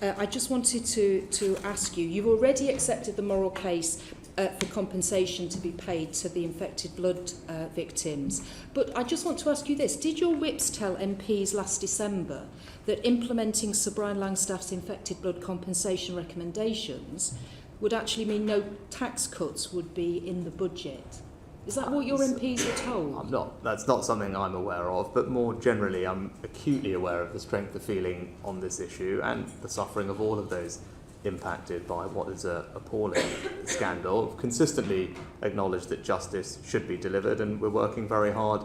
I just wanted to ask you, you've already accepted the moral case for compensation to be paid to the infected blood victims. But I just want to ask you this. Did your whips tell MPs last December that implementing Sir Brian Langstaff's infected blood compensation recommendations would actually mean no tax cuts would be in the budget? Is that what your MPs were told? I'm not. That's not something I'm aware of, but more generally, I'm acutely aware of the strength of feeling on this issue and the suffering of all of those impacted by what is an appalling scandal. I've consistently acknowledged that justice should be delivered, and we're working very hard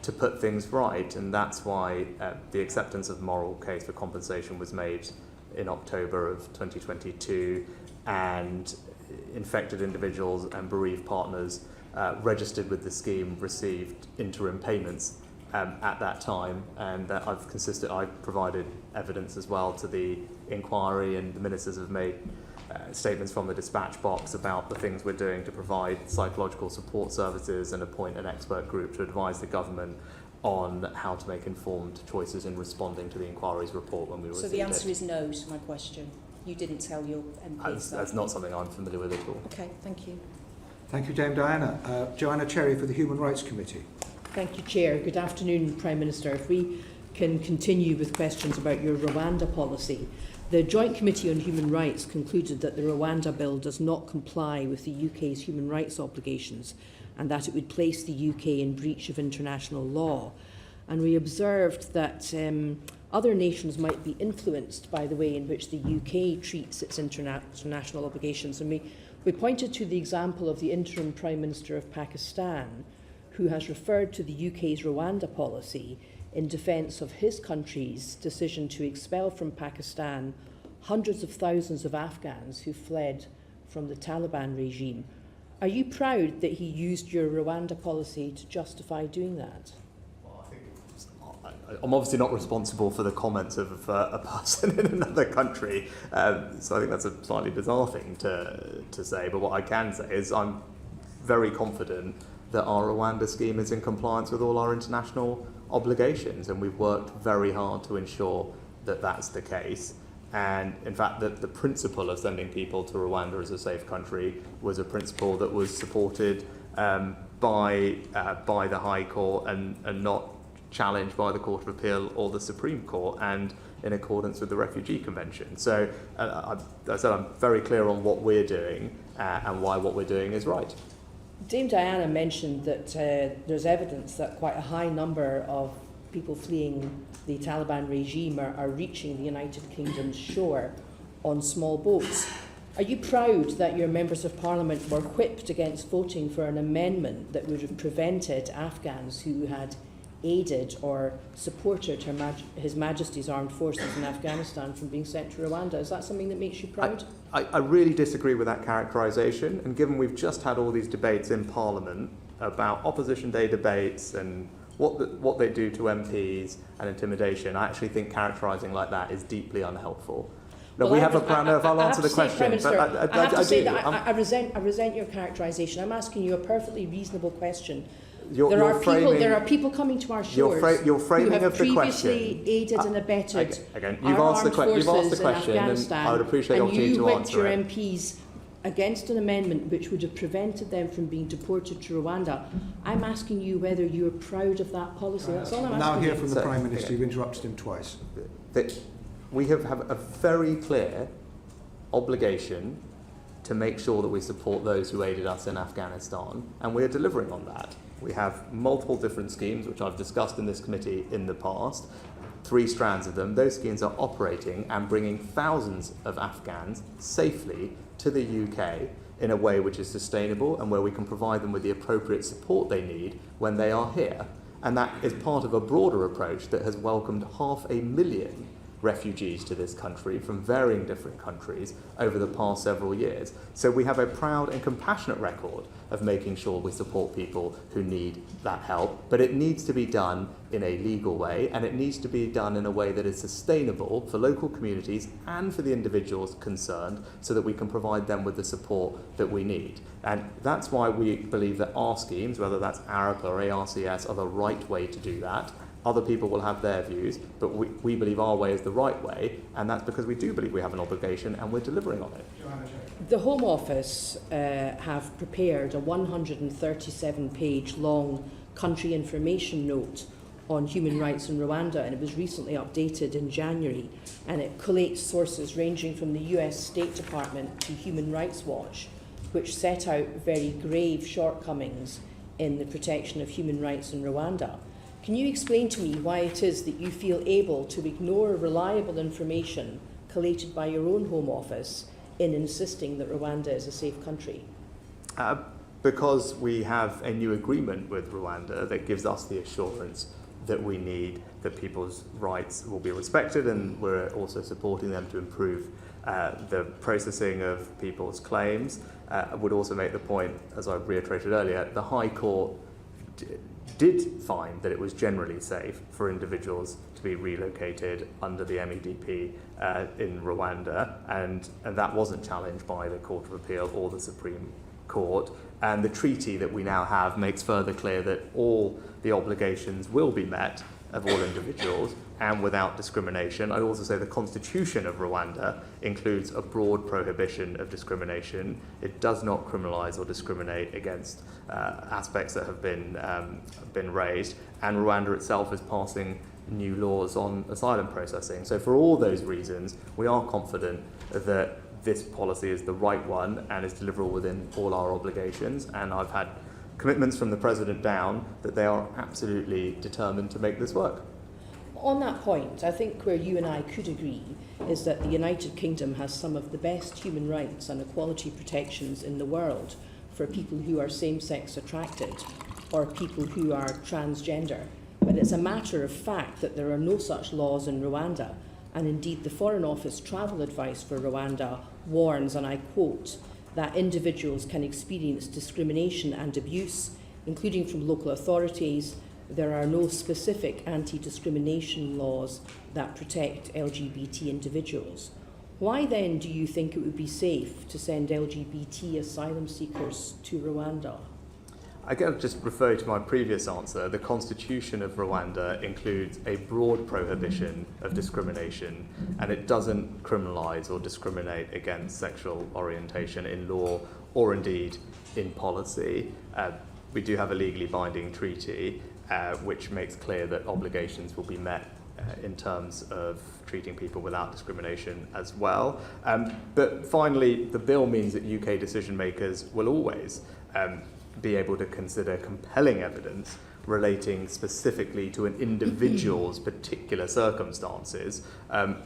to put things right, and that's why the acceptance of moral case for compensation was made in October of 2022, and infected individuals and bereaved partners registered with the scheme received interim payments at that time, and I've provided evidence as well to the inquiry, and the ministers have made statements from the dispatch box about the things we're doing to provide psychological support services and appoint an expert group to advise the government on how to make informed choices in responding to the inquiry's report when we received it. So the answer is no to my question. You didn't tell your MPs that. That's not something I'm familiar with at all. Okay, thank you. Thank you, Dame Diana. Joanna Cherry for the Human Rights Committee. Thank you, Chair. Good afternoon, Prime Minister. If we can continue with questions about your Rwanda policy. The Joint Committee on Human Rights concluded that the Rwanda Bill does not comply with the UK's human rights obligations and that it would place the UK in breach of international law. And we observed that other nations might be influenced by the way in which the UK treats its international obligations. And we pointed to the example of the interim Prime Minister of Pakistan, who has referred to the UK's Rwanda policy in defence of his country's decision to expel from Pakistan hundreds of thousands of Afghans who fled from the Taliban regime. Are you proud that he used your Rwanda policy to justify doing that? I'm obviously not responsible for the comments of a person in another country, so I think that's a slightly bizarre thing to say. But what I can say is I'm very confident that our Rwanda scheme is in compliance with all our international obligations, and we've worked very hard to ensure that that's the case. And in fact, the principle of sending people to Rwanda as a safe country was a principle that was supported by the High Court and not challenged by the Court of Appeal or the Supreme Court, and in accordance with the Refugee Convention. So I said I'm very clear on what we're doing and why what we're doing is right. Dame Diana mentioned that there's evidence that quite a high number of people fleeing the Taliban regime are reaching the United Kingdom's shore on small boats. Are you proud that your members of Parliament were whipped against voting for an amendment that would have prevented Afghans who had aided or supported His Majesty's Armed Forces in Afghanistan from being sent to Rwanda? Is that something that makes you proud? I really disagree with that characterisation, and given we've just had all these debates in Parliament about Opposition Day debates and what they do to MPs and intimidation, I actually think characterising like that is deeply unhelpful. No, well, we have a plan. I'll answer the question. I resent your characterisation. I'm asking you a perfectly reasonable question. There are people coming to our shores your framing who have of the previously question, aided and abetted again, our armed forces in Afghanistan, and I would appreciate the and opportunity you to whipped answer your it. MPs against an amendment which would have prevented them from being deported to Rwanda. I'm asking you whether you're proud of that policy. That's all I'm asking. Now hear you. from the Prime Minister. You've interrupted him twice. That we have a very clear obligation to make sure that we support those who aided us in Afghanistan, and we are delivering on that. We have multiple different schemes, which I've discussed in this committee in the past, 3 strands of them. Those schemes are operating and bringing thousands of Afghans safely to the UK in a way which is sustainable and where we can provide them with the appropriate support they need when they are here. And that is part of a broader approach that has welcomed 500,000 refugees to this country from varying different countries over the past several years. So we have a proud and compassionate record of making sure we support people who need that help, but it needs to be done in a legal way, and it needs to be done in a way that is sustainable for local communities and for the individuals concerned, so that we can provide them with the support that we need. And that's why we believe that our schemes, whether that's ARAP or ARCS, are the right way to do that. Other people will have their views, but we believe our way is the right way, and that's because we do believe we have an obligation and we're delivering on it. The Home Office have prepared a 137-page long country information note on human rights in Rwanda, and it was recently updated in January, and it collates sources ranging from the US State Department to Human Rights Watch, which set out very grave shortcomings in the protection of human rights in Rwanda. Can you explain to me why it is that you feel able to ignore reliable information collated by your own Home Office in insisting that Rwanda is a safe country? Because we have a new agreement with Rwanda that gives us the assurance that we need, that people's rights will be respected, and we're also supporting them to improve the processing of people's claims. I would also make the point, as I reiterated earlier, the High Court did find that it was generally safe for individuals to be relocated under the MEDP in Rwanda, and that wasn't challenged by the Court of Appeal or the Supreme Court. And the treaty that we now have makes further clear that all the obligations will be met of all individuals and without discrimination. I'd also say the Constitution of Rwanda includes a broad prohibition of discrimination. It does not criminalise or discriminate against aspects that have been raised, and Rwanda itself is passing new laws on asylum processing. So for all those reasons, we are confident that this policy is the right one and is deliverable within all our obligations, and I've had commitments from the President down that they are absolutely determined to make this work. On that point, I think where you and I could agree is that the United Kingdom has some of the best human rights and equality protections in the world for people who are same-sex attracted or people who are transgender. But it's a matter of fact that there are no such laws in Rwanda, and indeed the Foreign Office travel advice for Rwanda warns, and I quote, that individuals can experience discrimination and abuse, including from local authorities. There are no specific anti-discrimination laws that protect LGBT individuals. Why then do you think it would be safe to send LGBT asylum seekers to Rwanda? I can just refer to my previous answer. The Constitution of Rwanda includes a broad prohibition of discrimination, and it doesn't criminalise or discriminate against sexual orientation in law or indeed in policy. We do have a legally binding treaty which makes clear that obligations will be met in terms of treating people without discrimination as well. But finally, the bill means that UK decision makers will always be able to consider compelling evidence relating specifically to an individual's particular circumstances,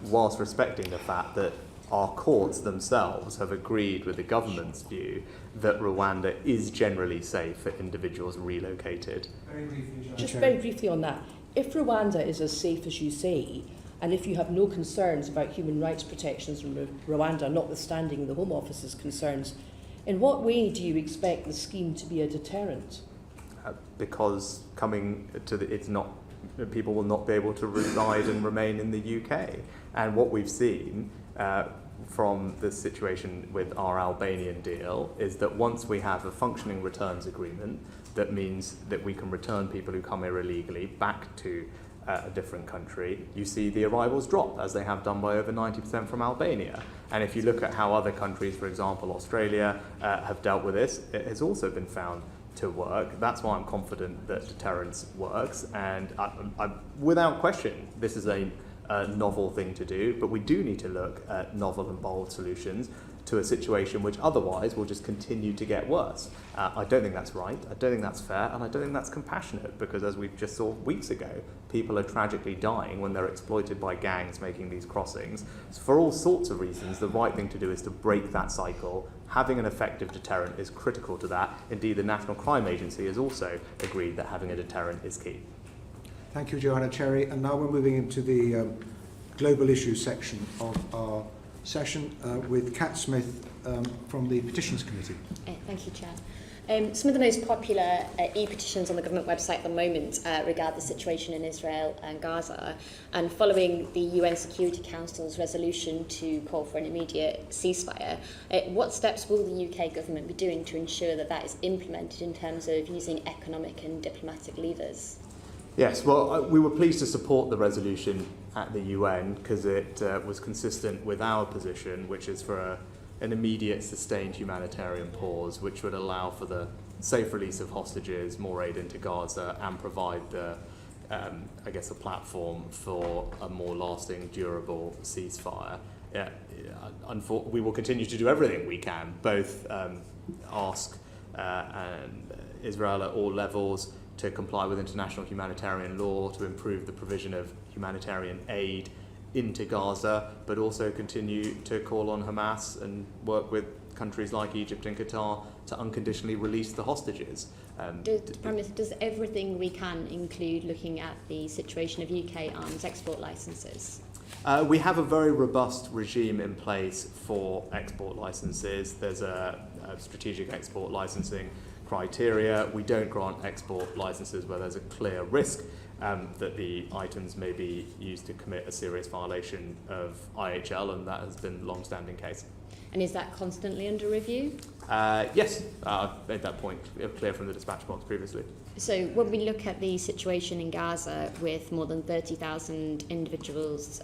whilst respecting the fact that our courts themselves have agreed with the government's view that Rwanda is generally safe for individuals relocated. Just very briefly on that, if Rwanda is as safe as you say, and if you have no concerns about human rights protections in Rwanda, notwithstanding the Home Office's concerns, in what way do you expect the scheme to be a deterrent? Because people will not be able to reside and remain in the UK. And what we've seen from the situation with our Albanian deal is that once we have a functioning returns agreement that means that we can return people who come here illegally back to a different country, you see the arrivals drop, as they have done by over 90% from Albania. And if you look at how other countries, for example Australia, have dealt with this, it has also been found to work. That's why I'm confident that deterrence works, and without question, this is a novel thing to do, but we do need to look at novel and bold solutions to a situation which otherwise will just continue to get worse. I don't think that's right, I don't think that's fair, and I don't think that's compassionate, because as we just saw weeks ago, people are tragically dying when they're exploited by gangs making these crossings. So for all sorts of reasons, the right thing to do is to break that cycle. Having an effective deterrent is critical to that. Indeed, the National Crime Agency has also agreed that having a deterrent is key. Thank you, Joanna Cherry. And now we're moving into the global issues section of our session with Kat Smith from the Petitions Committee. Thank you, Chair. Some of the most popular e-petitions on the government website at the moment regard the situation in Israel and Gaza, and following the UN Security Council's resolution to call for an immediate ceasefire, what steps will the UK government be doing to ensure that that is implemented in terms of using economic and diplomatic levers? Yes, well, we were pleased to support the resolution at the UN because it was consistent with our position, which is for an immediate sustained humanitarian pause, which would allow for the safe release of hostages, more aid into Gaza, and provide the, a platform for a more lasting, durable ceasefire. We will continue to do everything we can, both ask Israel at all levels to comply with international humanitarian law, to improve the provision of humanitarian aid into Gaza, but also continue to call on Hamas and work with countries like Egypt and Qatar to unconditionally release the hostages. Prime Minister, does everything we can include looking at the situation of UK arms export licences? We have a very robust regime in place for export licences. There's a strategic export licensing criteria. We don't grant export licences where there's a clear risk that the items may be used to commit a serious violation of IHL, and that has been a long-standing case. And is that constantly under review? Yes, I've made that point clear from the dispatch box previously. So when we look at the situation in Gaza with more than 30,000 individuals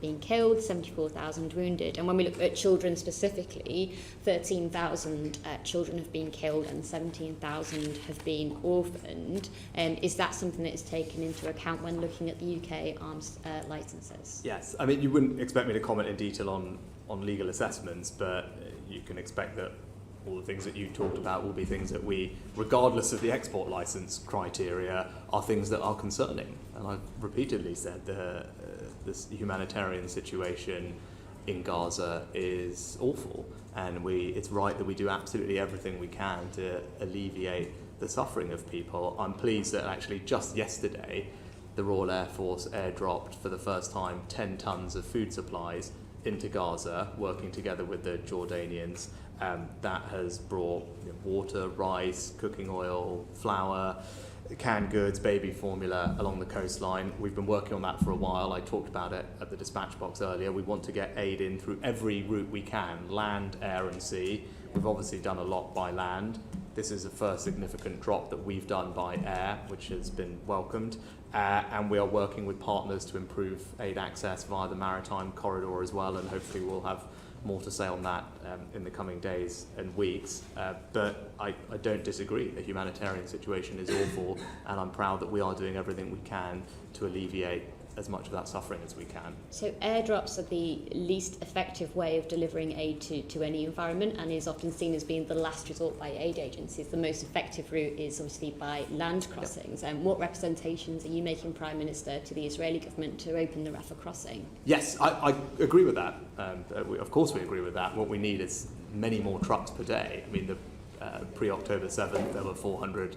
being killed, 74,000 wounded, and when we look at children specifically, 13,000 children have been killed and 17,000 have been orphaned, is that something that is taken into account when looking at the UK arms licences? Yes, I mean, you wouldn't expect me to comment in detail on legal assessments, but you can expect that all the things that you talked about will be things that we, regardless of the export license criteria, are things that are concerning. And I've repeatedly said this humanitarian situation in Gaza is awful, and it's right that we do absolutely everything we can to alleviate the suffering of people. I'm pleased that actually just yesterday the Royal Air Force airdropped for the first time 10 tons of food supplies into Gaza, working together with the Jordanians. That has brought water, rice, cooking oil, flour, canned goods, baby formula along the coastline. We've been working on that for a while. I talked about it at the dispatch box earlier. We want to get aid in through every route we can, land, air and sea. We've obviously done a lot by land. This is the first significant drop that we've done by air, which has been welcomed. And we are working with partners to improve aid access via the maritime corridor as well, and hopefully we'll have more to say on that in the coming days and weeks. But I don't disagree. The humanitarian situation is awful, and I'm proud that we are doing everything we can to alleviate as much of that suffering as we can. So airdrops are the least effective way of delivering aid to any environment, and is often seen as being the last resort by aid agencies. The most effective route is obviously by land crossings. And what representations are you making, Prime Minister, to the Israeli government to open the Rafah crossing? Yes, I agree with that. Of course we agree with that. What we need is many more trucks per day. I mean, pre-October 7th, there were 400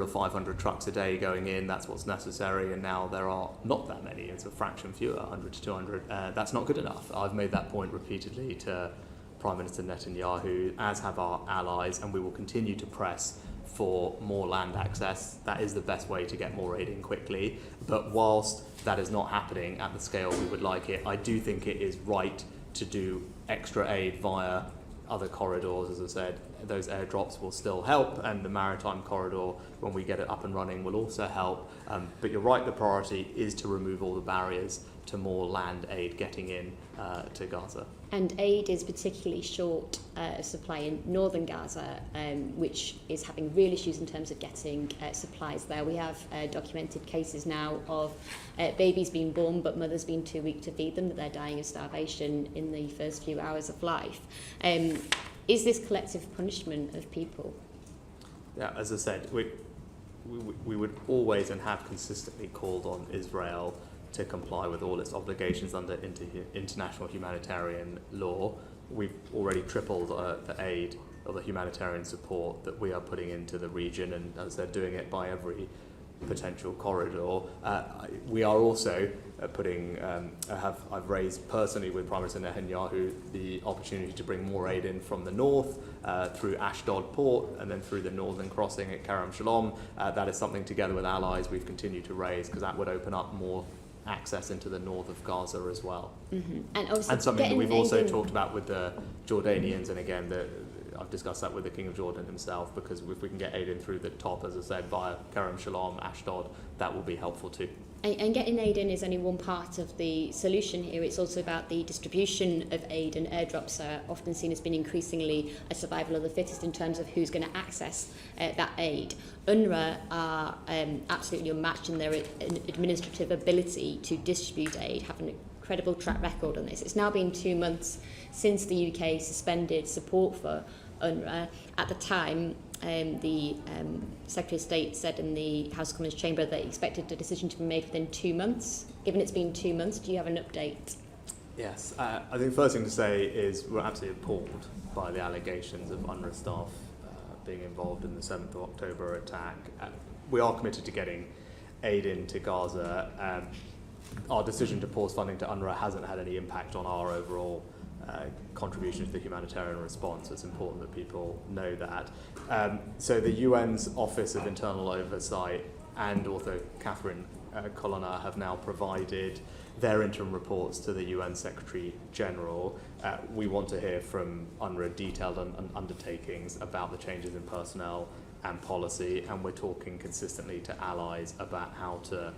or 500 trucks a day going in. That's what's necessary, and now there are not that many. It's a fraction fewer, 100 to 200. That's not good enough. I've made that point repeatedly to Prime Minister Netanyahu, as have our allies, and we will continue to press for more land access. That is the best way to get more aid in quickly. But whilst that is not happening at the scale we would like it, I do think it is right to do extra aid via other corridors, as I said, those airdrops will still help, and the maritime corridor, when we get it up and running, will also help. But you're right, the priority is to remove all the barriers to more land aid getting in to Gaza. And aid is particularly short of supply in northern Gaza, which is having real issues in terms of getting supplies there. We have documented cases now of babies being born but mothers being too weak to feed them, that they're dying of starvation in the first few hours of life. Is this collective punishment of people? Yeah, as I said, we would always and have consistently called on Israel to comply with all its obligations under international humanitarian law. We've already tripled the aid or the humanitarian support that we are putting into the region, and as they're doing it by every potential corridor. We are also I've raised personally with Prime Minister Netanyahu the opportunity to bring more aid in from the north through Ashdod port and then through the northern crossing at Kerem Shalom. That is something together with allies we've continued to raise, because that would open up more access into the north of Gaza as well. Mm-hmm. And something that we've also talked about with the Jordanians, and again I've discussed that with the King of Jordan himself, because if we can get aid in through the top, as I said, via Kerem Shalom, Ashdod, that will be helpful too. And getting aid in is only one part of the solution here. It's also about the distribution of aid, and airdrops are often seen as being increasingly a survival of the fittest in terms of who's going to access that aid. UNRWA are absolutely unmatched in their administrative ability to distribute aid, have an incredible track record on this. It's now been 2 months since the UK suspended support for UNRWA. At the time, the Secretary of State said in the House of Commons chamber that he expected a decision to be made within 2 months. Given it's been 2 months, do you have an update? Yes, I think the first thing to say is we're absolutely appalled by the allegations of UNRWA staff being involved in the 7th of October attack. We are committed to getting aid into Gaza. Our decision to pause funding to UNRWA hasn't had any impact on our overall contribution to the humanitarian response. It's important that people know that. So the UN's Office of Internal Oversight and also Catherine Colonna have now provided their interim reports to the UN Secretary General. We want to hear from UNRWA detailed undertakings about the changes in personnel and policy, and we're talking consistently to allies about how to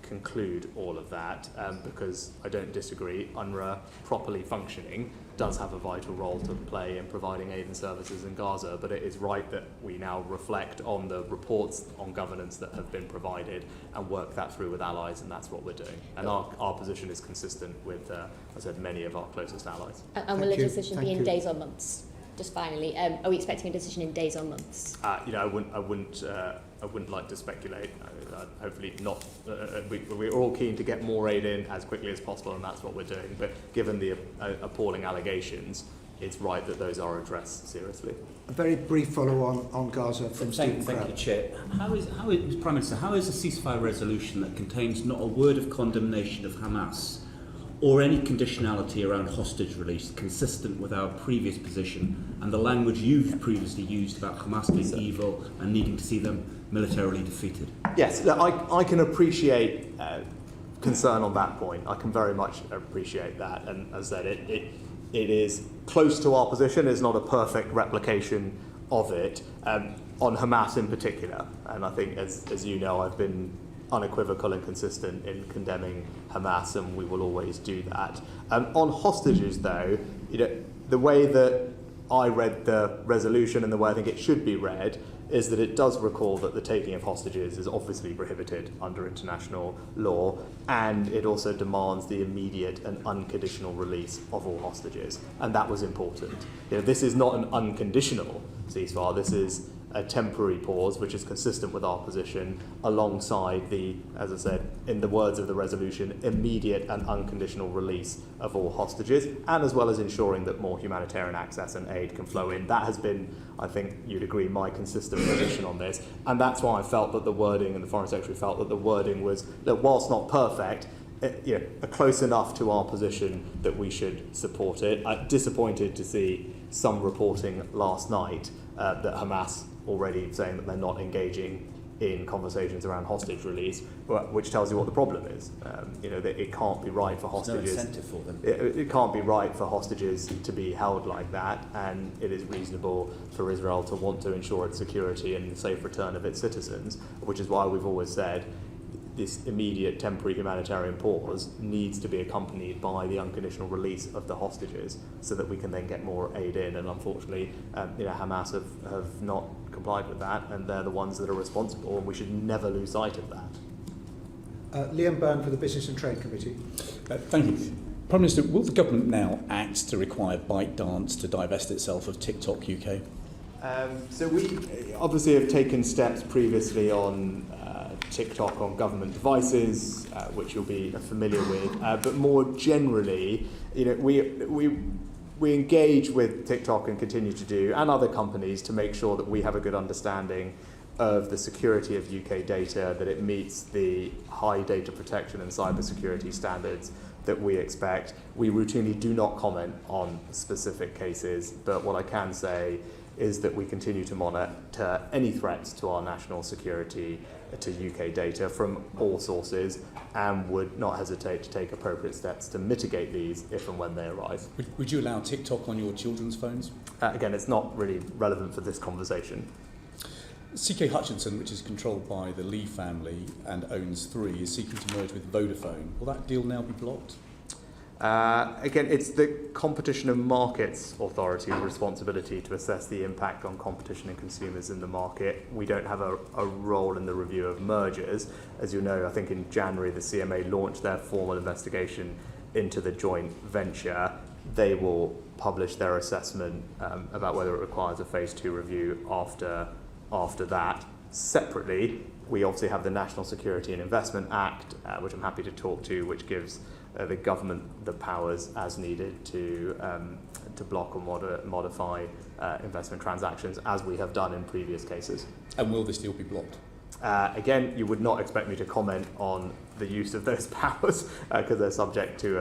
conclude all of that, because I don't disagree, UNRWA properly functioning does have a vital role to play in providing aid and services in Gaza, but it is right that we now reflect on the reports on governance that have been provided and work that through with allies, and that's what we're doing. And our position is consistent with, as I said, many of our closest allies. And will the decision be in days or months? Just finally, are we expecting a decision in days or months? I wouldn't like to speculate. Hopefully not. We're all keen to get more aid in as quickly as possible, and that's what we're doing. But given the appalling allegations, it's right that those are addressed seriously. A very brief follow on Gaza from Stephen Thank Crabb. you, Chair. How is Prime Minister? How is a ceasefire resolution that contains not a word of condemnation of Hamas or any conditionality around hostage release consistent with our previous position and the language you've previously used about Hamas being evil and needing to see them militarily defeated? Yes, look, I can appreciate concern on that point. I can very much appreciate that. And as I said, it is close to our position. It's not a perfect replication of it, on Hamas in particular. And I think, as you know, I've been unequivocal and consistent in condemning Hamas, and we will always do that. On hostages, though, the way that I read the resolution and the way I think it should be read is that it does recall that the taking of hostages is obviously prohibited under international law, and it also demands the immediate and unconditional release of all hostages, and that was important. This is not an unconditional ceasefire. This is a temporary pause, which is consistent with our position, alongside the, as I said, in the words of the resolution, immediate and unconditional release of all hostages, and as well as ensuring that more humanitarian access and aid can flow in. That has been, I think you'd agree, my consistent position on this, and that's why I felt that the wording, and the Foreign Secretary felt that the wording was, that whilst not perfect, close enough to our position that we should support it. I'm disappointed to see some reporting last night that Hamas already saying that they're not engaging in conversations around hostage release, which tells you what the problem is. That it can't be right for hostages. No incentive for them. It can't be right for hostages to be held like that, and it is reasonable for Israel to want to ensure its security and the safe return of its citizens, which is why we've always said this immediate temporary humanitarian pause needs to be accompanied by the unconditional release of the hostages so that we can then get more aid in. And unfortunately, Hamas have not complied with that, and they're the ones that are responsible, and we should never lose sight of that. Liam Byrne for the Business and Trade Committee. Thank you. Prime Minister, will the government now act to require ByteDance to divest itself of TikTok UK? So we obviously have taken steps previously on TikTok on government devices, which you'll be familiar with. But more generally, we engage with TikTok and continue to do, and other companies, to make sure that we have a good understanding of the security of UK data, that it meets the high data protection and cybersecurity standards that we expect. We routinely do not comment on specific cases, but what I can say is that we continue to monitor any threats to our national security, to UK data from all sources, and would not hesitate to take appropriate steps to mitigate these if and when they arise. Would you allow TikTok on your children's phones? Again, it's not really relevant for this conversation. CK Hutchinson, which is controlled by the Lee family and owns Three, is seeking to merge with Vodafone. Will that deal now be blocked? Again, it's the Competition and Markets Authority's responsibility to assess the impact on competition and consumers in the market. We don't have a role in the review of mergers. As you know, I think in January the CMA launched their formal investigation into the joint venture. They will publish their assessment about whether it requires a phase 2 review after that. Separately, we obviously have the National Security and Investment Act, which I'm happy to talk to, which gives the government the powers as needed to block or modify investment transactions, as we have done in previous cases. And will this deal be blocked? Again, you would not expect me to comment on the use of those powers because they're subject to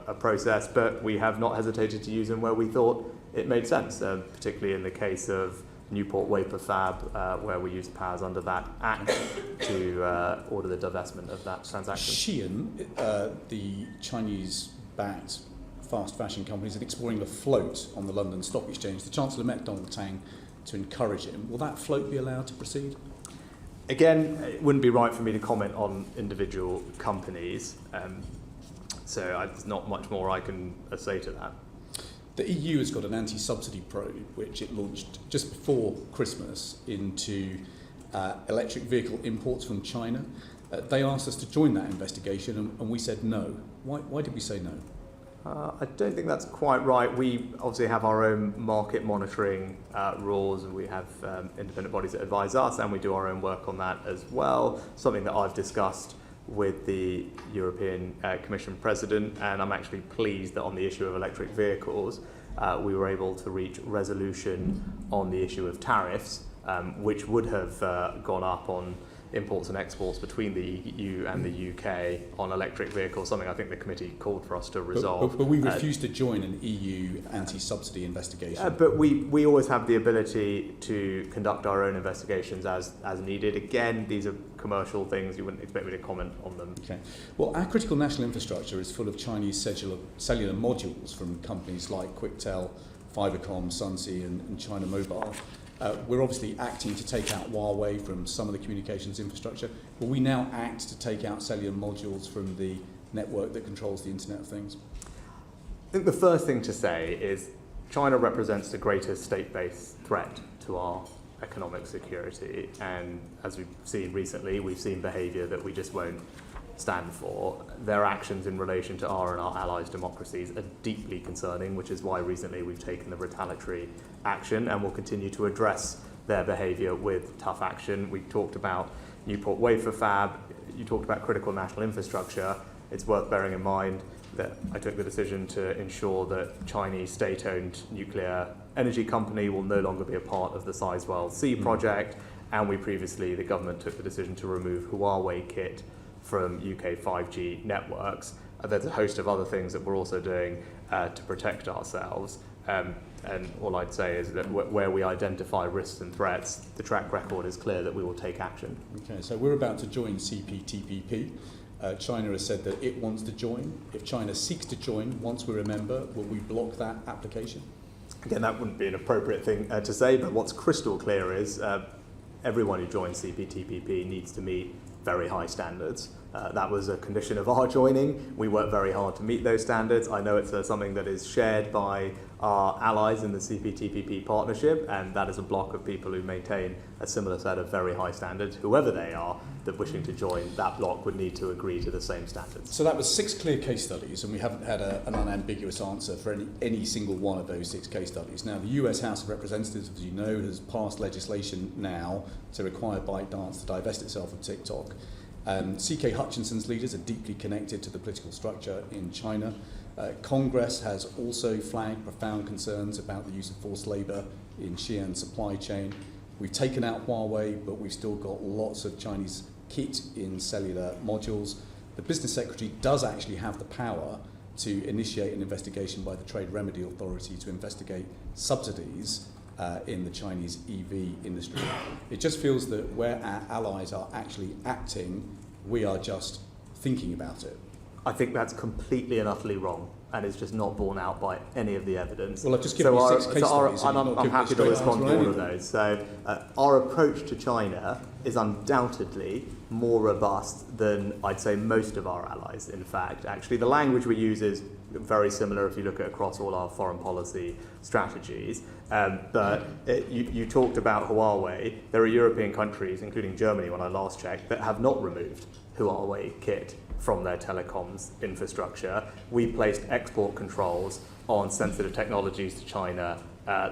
a process, but we have not hesitated to use them where we thought it made sense, particularly in the case of Newport Wafer Fab, where we used powers under that act to order the divestment of that transaction. Shein, the Chinese-backed fast fashion company, is exploring a float on the London Stock Exchange. The Chancellor met Donald Tang to encourage him. Will that float be allowed to proceed? Again, it wouldn't be right for me to comment on individual companies, so there's not much more I can say to that. The EU has got an anti-subsidy probe, which it launched just before Christmas into electric vehicle imports from China. They asked us to join that investigation, and we said no. Why did we say no? I don't think that's quite right. We obviously have our own market monitoring rules, and we have independent bodies that advise us, and we do our own work on that as well, something that I've discussed with the European Commission President, and I'm actually pleased that on the issue of electric vehicles, we were able to reach resolution on the issue of tariffs, which would have gone up on imports and exports between the EU and the UK on electric vehicles, something I think the committee called for us to resolve. But we refused to join an EU anti-subsidy investigation. But we always have the ability to conduct our own investigations as needed. Again, these are commercial things. You wouldn't expect me to comment on them. Okay. Well, our critical national infrastructure is full of Chinese cellular modules from companies like Quictel, Fibercom, Sunsea and China Mobile. We're obviously acting to take out Huawei from some of the communications infrastructure. Will we now act to take out cellular modules from the network that controls the Internet of Things? I think the first thing to say is China represents the greatest state-based threat to our economic security, and as we've seen recently, we've seen behaviour that we just won't stand for. Their actions in relation to our and our allies' democracies are deeply concerning, which is why recently we've taken the retaliatory action and will continue to address their behaviour with tough action. We talked about Newport Wafer Fab, you talked about critical national infrastructure. It's worth bearing in mind that I took the decision to ensure that Chinese state-owned nuclear energy company will no longer be a part of the Sizewell C project, and the government took the decision to remove Huawei kit from UK 5G networks. There's a host of other things that we're also doing to protect ourselves, And all I'd say is that where we identify risks and threats, the track record is clear that we will take action. Okay, so we're about to join CPTPP. China has said that it wants to join. If China seeks to join, once we're a member, will we block that application? Again, that wouldn't be an appropriate thing to say, but what's crystal clear is everyone who joins CPTPP needs to meet very high standards. That was a condition of our joining. We worked very hard to meet those standards. I know it's something that is shared by our allies in the CPTPP partnership, and that is a block of people who maintain a similar set of very high standards. Whoever they are that wishing to join that block would need to agree to the same standards. So that was 6 clear case studies, and we haven't had an unambiguous answer for any single one of those 6 case studies. Now, the US House of Representatives, as you know, has passed legislation now to require ByteDance to divest itself of TikTok. C.K. Hutchinson's leaders are deeply connected to the political structure in China. Congress has also flagged profound concerns about the use of forced labour in Xi'an supply chain. We've taken out Huawei, but we've still got lots of Chinese kit in cellular modules. The Business Secretary does actually have the power to initiate an investigation by the Trade Remedy Authority to investigate subsidies in the Chinese EV industry. It just feels that where our allies are actually acting, we are just thinking about it. I think that's completely and utterly wrong, and it's just not borne out by any of the evidence. Well, I've just given you 6 case studies. And I'm happy to respond to all of those. So our approach to China is undoubtedly more robust than I'd say most of our allies, in fact. Actually, the language we use is very similar if you look at across all our foreign policy strategies. But you talked about Huawei. There are European countries, including Germany when I last checked, that have not removed Huawei kit from their telecoms infrastructure. We placed export controls on sensitive technologies to China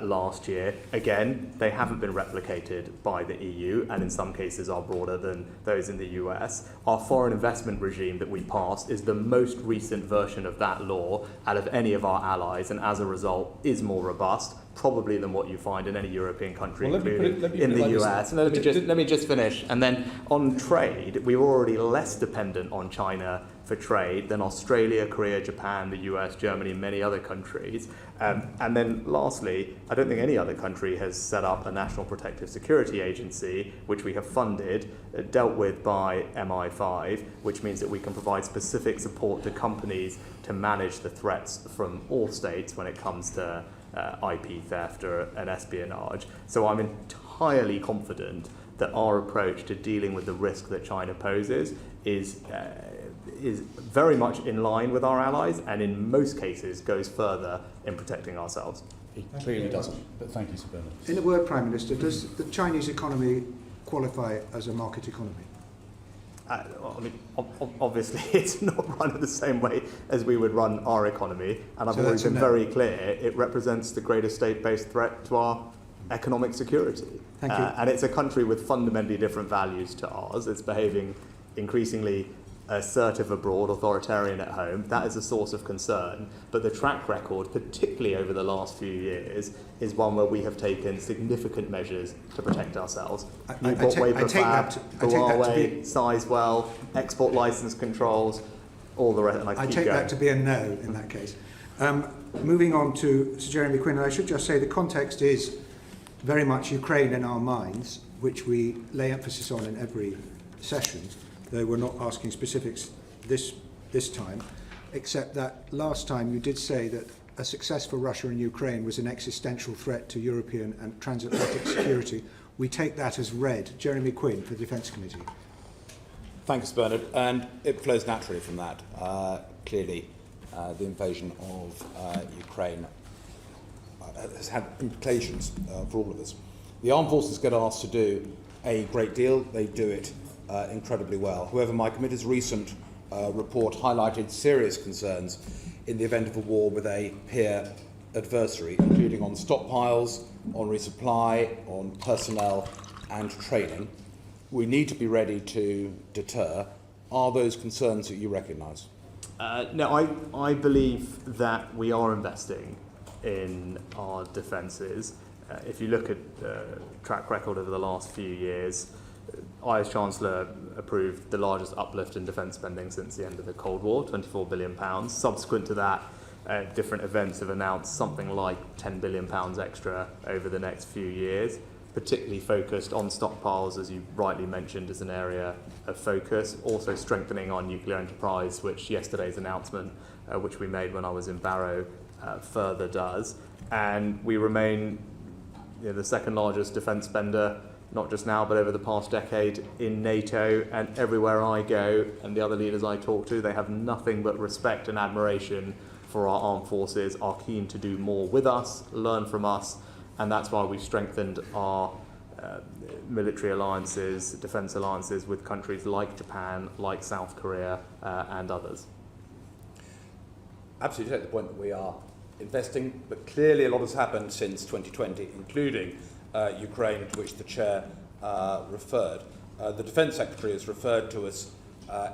last year. Again, they haven't been replicated by the EU, and in some cases are broader than those in the US. Our foreign investment regime that we passed is the most recent version of that law out of any of our allies, and as a result is more robust, probably than what you find in any European country, including in the US. And let me just finish. And then on trade, we're already less dependent on China for trade than Australia, Korea, Japan, the US, Germany, and many other countries. And then lastly, I don't think any other country has set up a National Protective Security Agency, which we have funded, dealt with by MI5, which means that we can provide specific support to companies to manage the threats from all states when it comes to IP theft and espionage. So I'm entirely confident that our approach to dealing with the risk that China poses is very much in line with our allies, and in most cases goes further in protecting ourselves. It clearly doesn't, but thank you, Sir Bernard. In a word, Prime Minister, does the Chinese economy qualify as a market economy? I mean, obviously, it's not run in the same way as we would run our economy, and I've always been very clear, it represents the greatest state-based threat to our economic security. Thank you. And it's a country with fundamentally different values to ours. It's behaving increasingly assertive abroad, authoritarian at home. That is a source of concern. But the track record, particularly over the last few years, is one where we have taken significant measures to protect ourselves. You've got Huawei, Sizewell, export license controls, all the rest. And I take that to be a no in that case. Moving on to Sir Jeremy Quinn, and I should just say the context is very much Ukraine in our minds, which we lay emphasis on in every session, though we're not asking specifics this time, except that last time you did say that a success for Russia in Ukraine was an existential threat to European and transatlantic security. We take that as read. Jeremy Quinn for the Defence Committee. Thanks, Bernard. And it flows naturally from that. Clearly, the invasion of Ukraine has had implications for all of us. The armed forces get asked to do a great deal. They do it incredibly well. However, my committee's recent report highlighted serious concerns in the event of a war with a peer adversary, including on stockpiles, on resupply, on personnel and training. We need to be ready to deter. Are those concerns that you recognise? No, I believe that we are investing in our defences. If you look at track record over the last few years, I, as Chancellor, approved the largest uplift in defence spending since the end of the Cold War, £24 billion. Subsequent to that, different events have announced something like £10 billion extra over the next few years, particularly focused on stockpiles, as you rightly mentioned, as an area of focus. Also strengthening our nuclear enterprise, which yesterday's announcement, which we made when I was in Barrow, further does. And we remain the second largest defence spender, not just now, but over the past decade in NATO. And everywhere I go, and the other leaders I talk to, they have nothing but respect and admiration for our armed forces, are keen to do more with us, learn from us, and that's why we've strengthened our military alliances, defence alliances with countries like Japan, like South Korea, and others. Absolutely take the point that we are investing, but clearly a lot has happened since 2020, including Ukraine, to which the Chair referred. The Defence Secretary has referred to us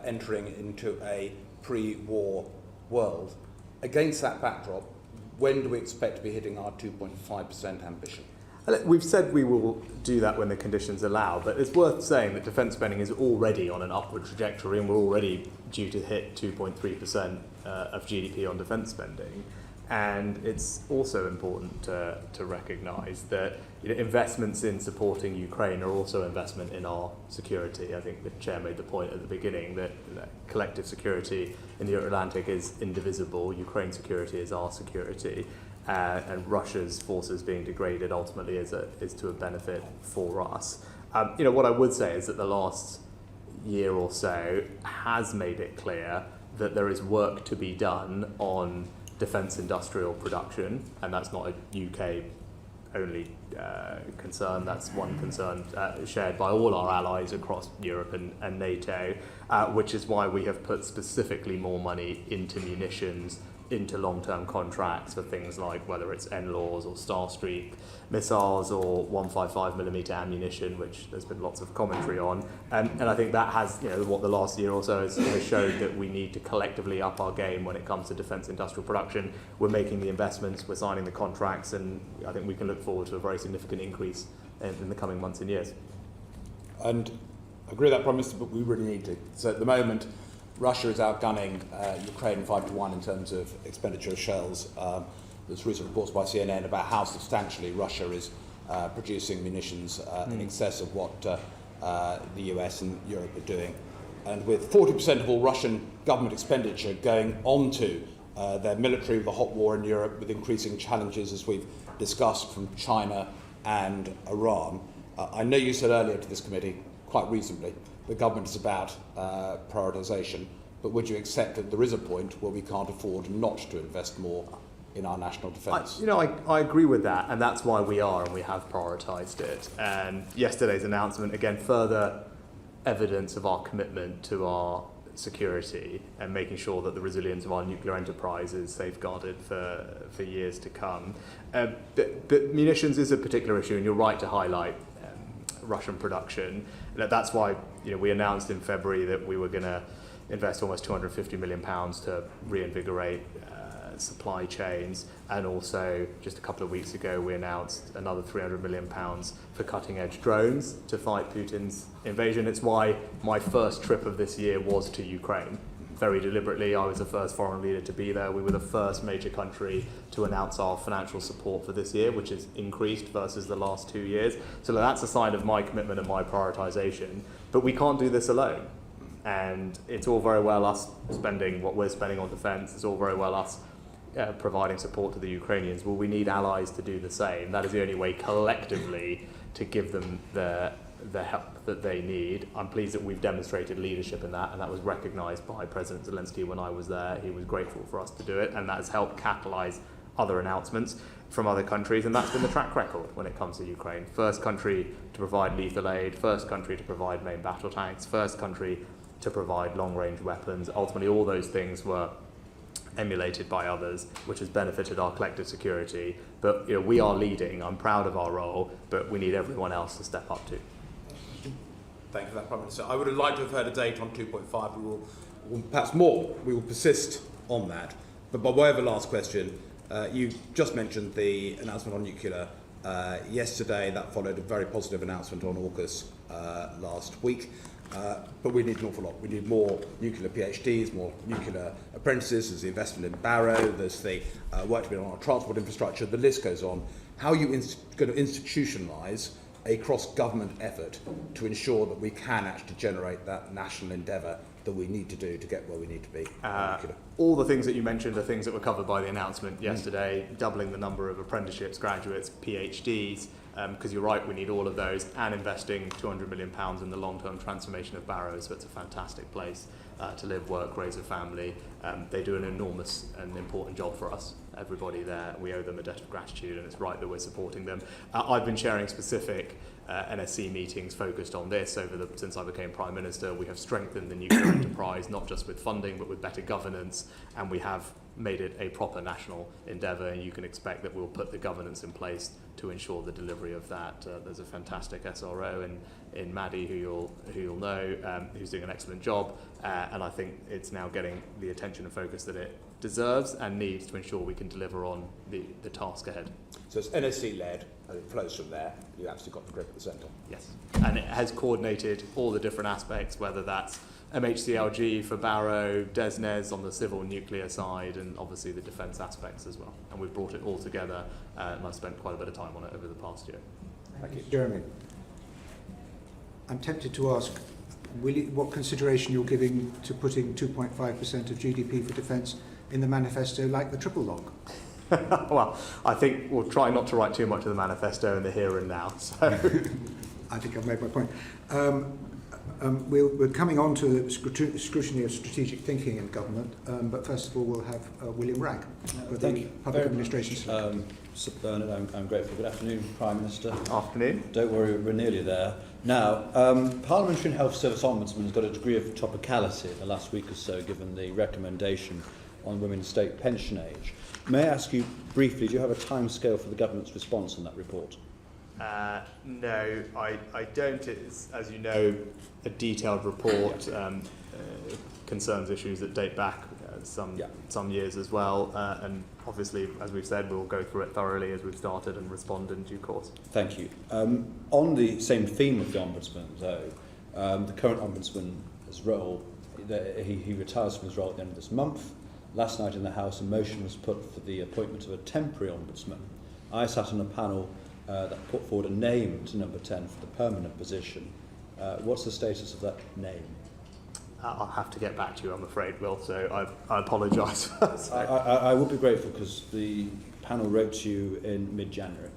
entering into a pre-war world. Against that backdrop, when do we expect to be hitting our 2.5% ambition? We've said we will do that when the conditions allow, but it's worth saying that defence spending is already on an upward trajectory, and we're already due to hit 2.3% of GDP on defence spending. And it's also important to recognise that investments in supporting Ukraine are also investment in our security. I think the Chair made the point at the beginning that collective security in the Atlantic is indivisible. Ukraine's security is our security. And Russia's forces being degraded ultimately is to a benefit for us. What I would say is that the last year or so has made it clear that there is work to be done on defence industrial production, and that's not a UK only concern. That's one concern shared by all our allies across Europe and NATO, which is why we have put specifically more money into munitions, into long-term contracts for things like whether it's NLAWs or Starstreak missiles or 155mm ammunition, which there's been lots of commentary on. And I think that has, what the last year or so has showed that we need to collectively up our game when it comes to defence industrial production. We're making the investments, we're signing the contracts, and I think we can look forward to a very significant increase in the coming months and years. And I agree with that, Prime Minister, but we really need to. So at the moment, Russia is outgunning Ukraine 5-1 in terms of expenditure of shells. There's recent reports by CNN about how substantially Russia is producing munitions in excess of what the US and Europe are doing. And with 40% of all Russian government expenditure going onto their military, with the hot war in Europe, with increasing challenges, as we've discussed, from China and Iran. I know you said earlier to this committee, quite reasonably, the government is about prioritisation, but would you accept that there is a point where we can't afford not to invest more in our national defence? I agree with that, and that's why we are, and we have prioritised it. And yesterday's announcement, again, further evidence of our commitment to our security and making sure that the resilience of our nuclear enterprise is safeguarded for years to come. But munitions is a particular issue, and you're right to highlight Russian production. That's why we announced in February that we were going to invest almost £250 million to reinvigorate supply chains, and also just a couple of weeks ago we announced another £300 million for cutting-edge drones to fight Putin's invasion. It's why my first trip of this year was to Ukraine. Very deliberately, I was the first foreign leader to be there. We were the first major country to announce our financial support for this year, which has increased versus the last 2 years. So that's a sign of my commitment and my prioritisation. But we can't do this alone. And it's all very well us spending what we're spending on defence. It's all very well us providing support to the Ukrainians. Well, we need allies to do the same. That is the only way collectively to give them the help that they need. I'm pleased that we've demonstrated leadership in that, and that was recognised by President Zelensky when I was there. He was grateful for us to do it, and that has helped catalyse other announcements from other countries, and that's been the track record when it comes to Ukraine. First country to provide lethal aid, first country to provide main battle tanks, first country to provide long-range weapons. Ultimately, all those things were emulated by others, which has benefited our collective security. But we are leading. I'm proud of our role, but we need everyone else to step up too. Thank you for that, Prime Minister. I would have liked to have heard a date on 2.5. We will perhaps more. We will persist on that. But by way of a last question, you just mentioned the announcement on nuclear yesterday. That followed a very positive announcement on AUKUS last week. But we need an awful lot. We need more nuclear PhDs, more nuclear apprentices. There's the investment in Barrow. There's the work to be done on our transport infrastructure. The list goes on. How are you going to institutionalise a cross-government effort to ensure that we can actually generate that national endeavour that we need to do to get where we need to be? All the things that you mentioned are things that were covered by the announcement yesterday, doubling the number of apprenticeships, graduates, PhDs, because you're right, we need all of those, and investing £200 million in the long-term transformation of Barrow, so it's a fantastic place to live, work, raise a family. They do an enormous and important job for us, everybody there. We owe them a debt of gratitude, and it's right that we're supporting them. I've been sharing specific NSC meetings focused on this since I became Prime Minister. We have strengthened the nuclear enterprise, not just with funding, but with better governance, and we have made it a proper national endeavour, and you can expect that we'll put the governance in place to ensure the delivery of that. There's a fantastic SRO in Maddie, who you'll know, who's doing an excellent job, and I think it's now getting the attention and focus that it deserves and needs to ensure we can deliver on the task ahead. So it's NSC-led, and it flows from there. You absolutely got the grip at the centre. Yes, and it has coordinated all the different aspects, whether that's MHCLG for Barrow, DESNES on the civil nuclear side, and obviously the defence aspects as well. And we've brought it all together, and I've spent quite a bit of time on it over the past year. Thank you. Jeremy, I'm tempted to ask, what consideration you're giving to putting 2.5% of GDP for defence in the manifesto like the triple log? Well, I think we'll try not to write too much of the manifesto in the here and now. So I think I've made my point. We're coming on to the scrutiny of strategic thinking in government, but first of all we'll have William Ragg for the Public Administration Select. Sir Bernard, I'm grateful. Good afternoon, Prime Minister. Afternoon. Don't worry, we're nearly there. Now, Parliamentary and Health Service Ombudsman has got a degree of topicality in the last week or so, given the recommendation on women's state pension age. May I ask you briefly, do you have a timescale for the government's response on that report? No, I don't. It's, as you know, a detailed report, concerns issues that date back some years as well, and obviously, as we've said, we'll go through it thoroughly as we've started and respond in due course. Thank you. On the same theme of the Ombudsman, though, the current Ombudsman's role, he retires from his role at the end of this month. Last night in the House, a motion was put for the appointment of a temporary Ombudsman. I sat on a panel that put forward a name to number 10 for the permanent position. What's the status of that name? I'll have to get back to you, I'm afraid, Will, so I apologise. I would be grateful because the panel wrote to you in mid-January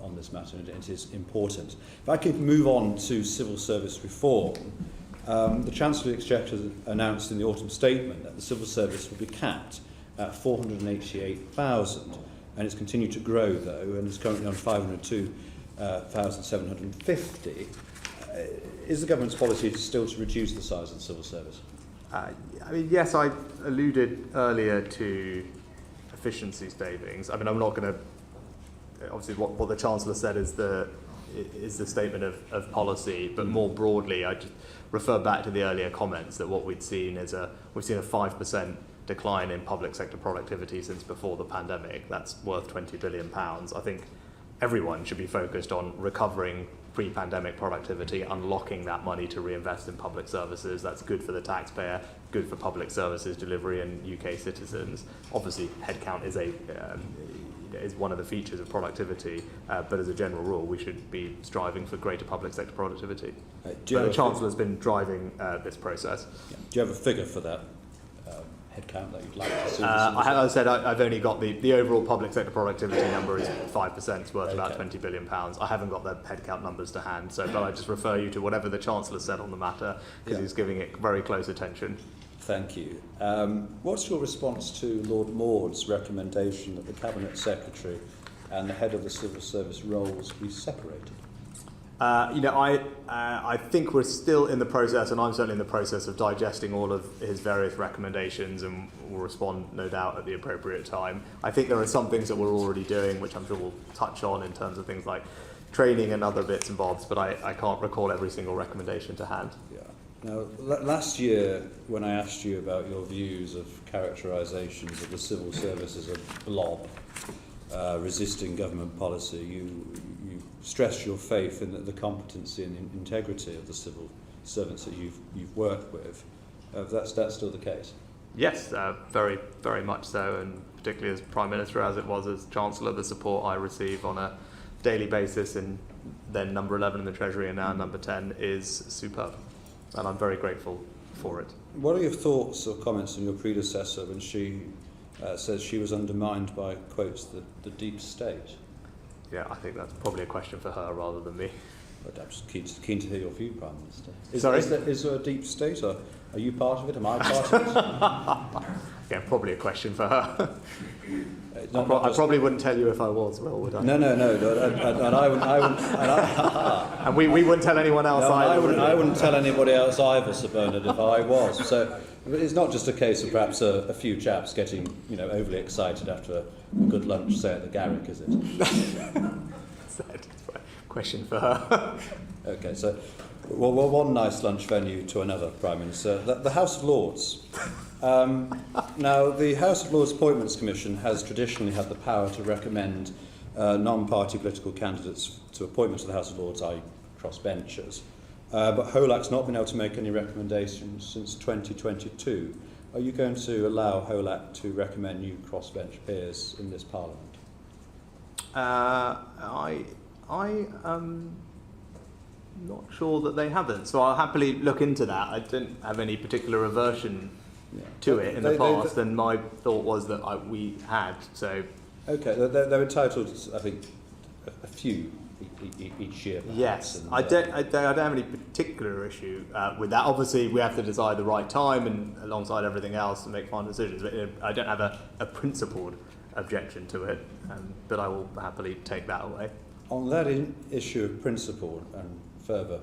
on this matter, and it is important. If I could move on to civil service reform, the Chancellor of the Exchequer announced in the autumn statement that the civil service will be capped at 488,000, and it's continued to grow, though, and is currently on 502,750. Is the government's policy still to reduce the size of the civil service? I mean, yes, I alluded earlier to efficiency savings. I mean, I'm not going to... Obviously, what the Chancellor said is the statement of policy, but more broadly, I just refer back to the earlier comments that what we've seen is we've seen a 5% decline in public sector productivity since before the pandemic. That's worth £20 billion. I think everyone should be focused on recovering pre-pandemic productivity, unlocking that money to reinvest in public services. That's good for the taxpayer, good for public services delivery and UK citizens. Obviously, headcount is one of the features of productivity, but as a general rule, we should be striving for greater public sector productivity. The Chancellor's been driving this process. Yeah. Do you have a figure for that headcount that you'd like to see? As I said, I've only got the overall public sector productivity number is 5%, it's worth about £20 billion. I haven't got the headcount numbers to hand, but I just refer you to whatever the Chancellor said on the matter, because he's giving it very close attention. Thank you. What's your response to Lord Maud's recommendation that the Cabinet Secretary and the head of the civil service roles be separated? I think we're still in the process, and I'm certainly in the process of digesting all of his various recommendations, and we'll respond, no doubt, at the appropriate time. I think there are some things that we're already doing, which I'm sure we'll touch on in terms of things like training and other bits and bobs, but I can't recall every single recommendation to hand. Yeah. Now, last year, when I asked you about your views of characterisations of the civil service as a blob resisting government policy, you stressed your faith in the competency and integrity of the civil servants that you've worked with. That's still the case. Yes, very, very much so, and particularly as Prime Minister, as it was as Chancellor, the support I receive on a daily basis, and then number 11 in the Treasury and now number 10, is superb, and I'm very grateful for it. What are your thoughts or comments on your predecessor when she says she was undermined by, quotes, the deep state? Yeah, I think that's probably a question for her rather than me. But I'm just keen to hear your view, Prime Minister. Sorry? Is there a deep state? Or are you part of it? Am I part of it? Yeah, probably a question for her. I probably wouldn't tell you if I was, well, would I? No. And I wouldn't. And we wouldn't tell anyone else either. I wouldn't tell anybody else either, Sir Bernard, if I was. So it's not just a case of perhaps a few chaps getting, overly excited after a good lunch, say at the Garrick, is it? Question for her. Okay, so one nice lunch venue to another, Prime Minister. The House of Lords. Now, the House of Lords Appointments Commission has traditionally had the power to recommend non-party political candidates to appointment to the House of Lords, i.e. crossbenchers. But HOLAC's not been able to make any recommendations since 2022. Are you going to allow HOLAC to recommend new crossbench peers in this Parliament? I am not sure that they haven't, so I'll happily look into that. I didn't have any particular aversion to it in the past, and my thought was that we had. So okay, they're entitled, I think, a few each year. Perhaps, yes, and, I don't have any particular issue with that. Obviously, we have to decide the right time and alongside everything else to make final decisions. But I don't have a principled objection to it, but I will happily take that away. On that issue of principle and further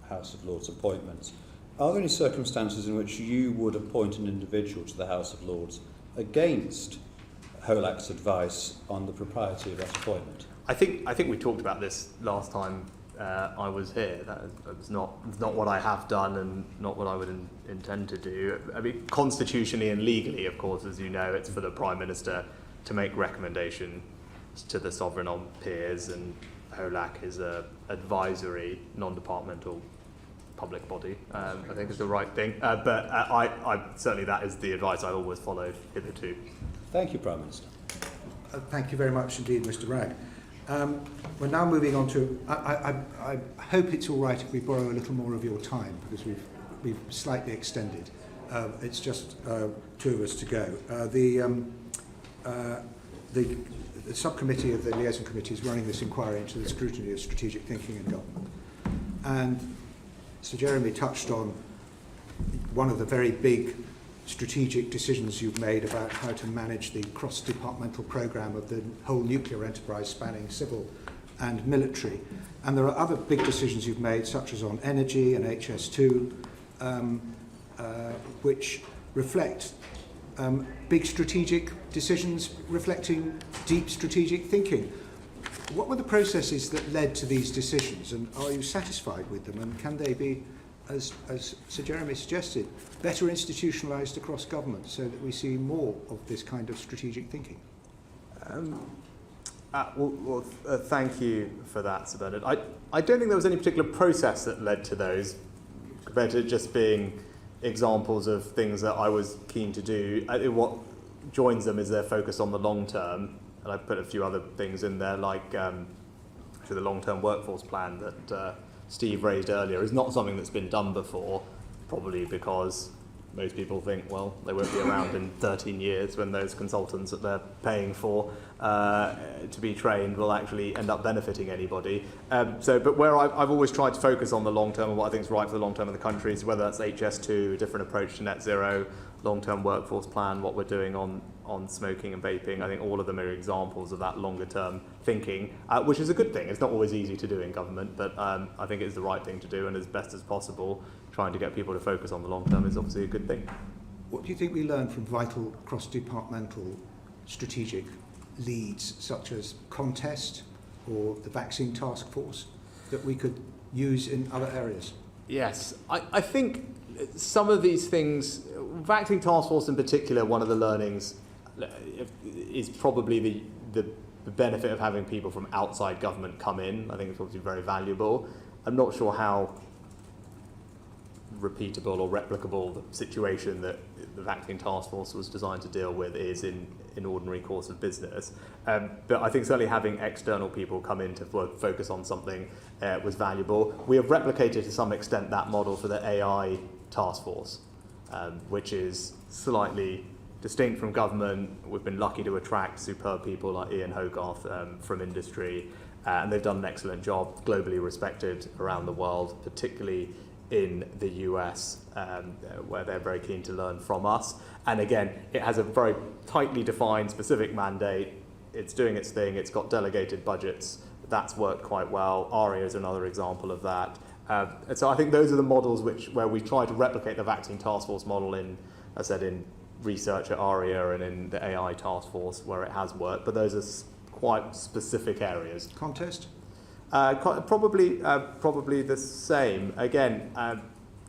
House of Lords appointments, are there any circumstances in which you would appoint an individual to the House of Lords against HOLAC's advice on the propriety of that appointment? I think we talked about this last time I was here. That was not what I have done and not what I would intend to do. I mean, constitutionally and legally, of course, as you know, it's for the Prime Minister to make recommendation to the sovereign on peers, and HOLAC is a advisory, non-departmental public body. I think is the right thing. But I certainly that is the advice I always followed hitherto. Thank you, Prime Minister. Thank you very much indeed, Mr. Ragg. We're now moving on to. I hope it's all right if we borrow a little more of your time because we've slightly extended. It's just two of us to go. The subcommittee of the Liaison Committee is running this inquiry into the scrutiny of strategic thinking in government. And Sir Jeremy touched on one of the very big strategic decisions you've made about how to manage the cross-departmental programme of the whole nuclear enterprise spanning civil and military. And there are other big decisions you've made, such as on energy and HS2, which reflect big strategic decisions reflecting deep strategic thinking. What were the processes that led to these decisions, and are you satisfied with them, and can they be, as Sir Jeremy suggested, better institutionalised across government so that we see more of this kind of strategic thinking? Thank you for that, Sir Bernard. I don't think there was any particular process that led to those, compared to just being examples of things that I was keen to do. What joins them is their focus on the long term, and I put a few other things in there, like the long-term workforce plan that Steve raised earlier is not something that's been done before, probably because most people think, well, they won't be around in 13 years when those consultants that they're paying for to be trained will actually end up benefiting anybody. But where I've always tried to focus on the long term and what I think is right for the long term of the country is whether that's HS2, a different approach to net zero, long-term workforce plan, what we're doing on smoking and vaping. I think all of them are examples of that longer-term thinking, which is a good thing. It's not always easy to do in government, but I think it's the right thing to do, and as best as possible, trying to get people to focus on the long term is obviously a good thing. What do you think we learned from vital cross-departmental strategic leads, such as Contest or the Vaccine Task Force, that we could use in other areas? Yes, I think some of these things, Vaccine Task Force in particular, one of the learnings is probably the benefit of having people from outside government come in. I think it's obviously very valuable. I'm not sure how repeatable or replicable situation that the vaccine task force was designed to deal with is in ordinary course of business. But I think certainly having external people come in to focus on something was valuable. We have replicated to some extent that model for the AI task force, which is slightly distinct from government. We've been lucky to attract superb people like Ian Hogarth from industry, and they've done an excellent job, globally respected around the world, particularly in the US, where they're very keen to learn from us. And again, it has a very tightly defined specific mandate. It's doing its thing. It's got delegated budgets. That's worked quite well. ARIA is another example of that. And so I think those are the models where we try to replicate the vaccine task force model in, as I said, in research at ARIA and in the AI task force where it has worked. But those are quite specific areas. Contest? Probably the same. Again,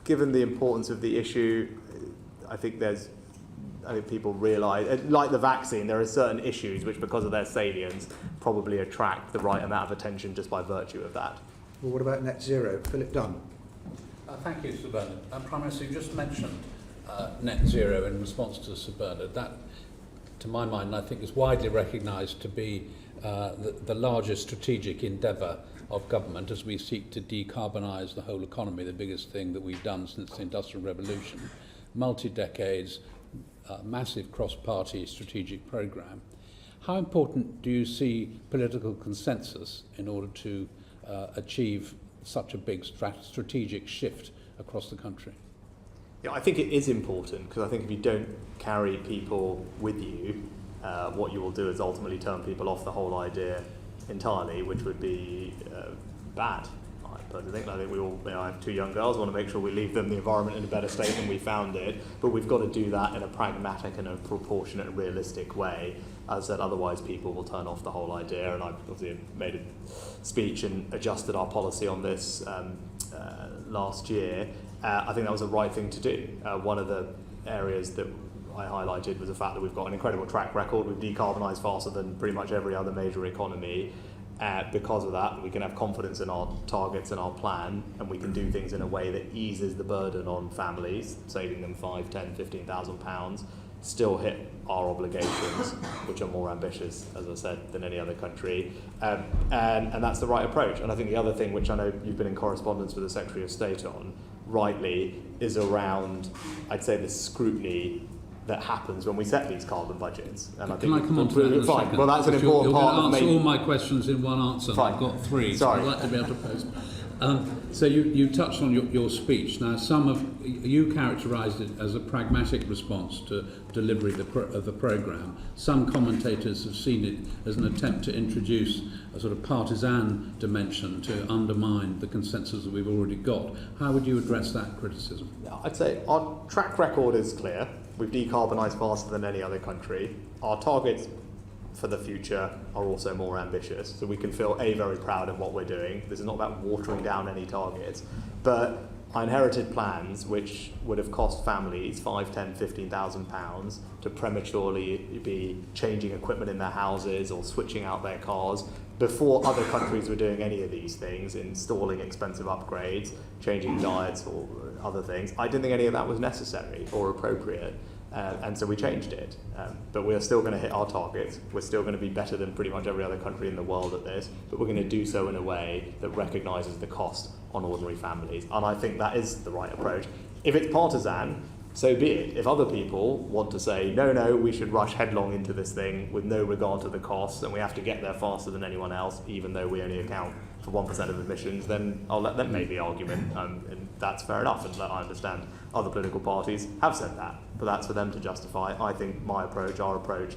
given the importance of the issue, I think people realise, like the vaccine, there are certain issues which, because of their salience, probably attract the right amount of attention just by virtue of that. Well, what about net zero? Philip Dunn. Thank you, Sir Bernard. Prime Minister, you just mentioned net zero in response to Sir Bernard. That, to my mind, I think is widely recognised to be the largest strategic endeavour of government as we seek to decarbonise the whole economy, the biggest thing that we've done since the Industrial Revolution. Multi-decades, massive cross-party strategic programme. How important do you see political consensus in order to achieve such a big strategic shift across the country? Yeah, I think it is important, because I think if you don't carry people with you, what you will do is ultimately turn people off the whole idea entirely, which would be bad. I think we all, I have two young girls, want to make sure we leave them the environment in a better state than we found it, but we've got to do that in a pragmatic and a proportionate and realistic way. As I said, otherwise people will turn off the whole idea, and I've obviously made a speech and adjusted our policy on this last year. I think that was the right thing to do. One of the areas that I highlighted was the fact that we've got an incredible track record. We've decarbonised faster than pretty much every other major economy. Because of that, we can have confidence in our targets and our plan, and we can do things in a way that eases the burden on families, saving them £5,000, £10,000, £15,000, still hit our obligations, which are more ambitious, as I said, than any other country. And that's the right approach. And I think the other thing, which I know you've been in correspondence with the Secretary of State on, rightly, is around, I'd say, the scrutiny that happens when we set these carbon budgets. And Can I come on to that in a fine. second? Well, that's an important part of answer all my questions in one answer. Fine. I've got three, Sorry. so I'd like to be able to pose. So you touched on your speech. Now, you characterised it as a pragmatic response to delivery of the programme. Some commentators have seen it as an attempt to introduce a sort of partisan dimension to undermine the consensus that we've already got. How would you address that criticism? I'd say our track record is clear. We've decarbonised faster than any other country. Our targets for the future are also more ambitious, so we can feel very proud of what we're doing. This is not about watering down any targets, but I inherited plans which would have cost families £5,000, £10,000, £15,000 to prematurely be changing equipment in their houses or switching out their cars before other countries were doing any of these things, installing expensive upgrades, changing diets or other things. I didn't think any of that was necessary or appropriate. And so we changed it. But we are still going to hit our targets. We're still going to be better than pretty much every other country in the world at this, but we're going to do so in a way that recognises the cost on ordinary families. And I think that is the right approach. If it's partisan, so be it. If other people want to say, no, we should rush headlong into this thing with no regard to the costs, and we have to get there faster than anyone else, even though we only account for 1% of emissions, then I'll let them make the argument, and that's fair enough, and I understand other political parties have said that, but that's for them to justify. I think my approach, our approach,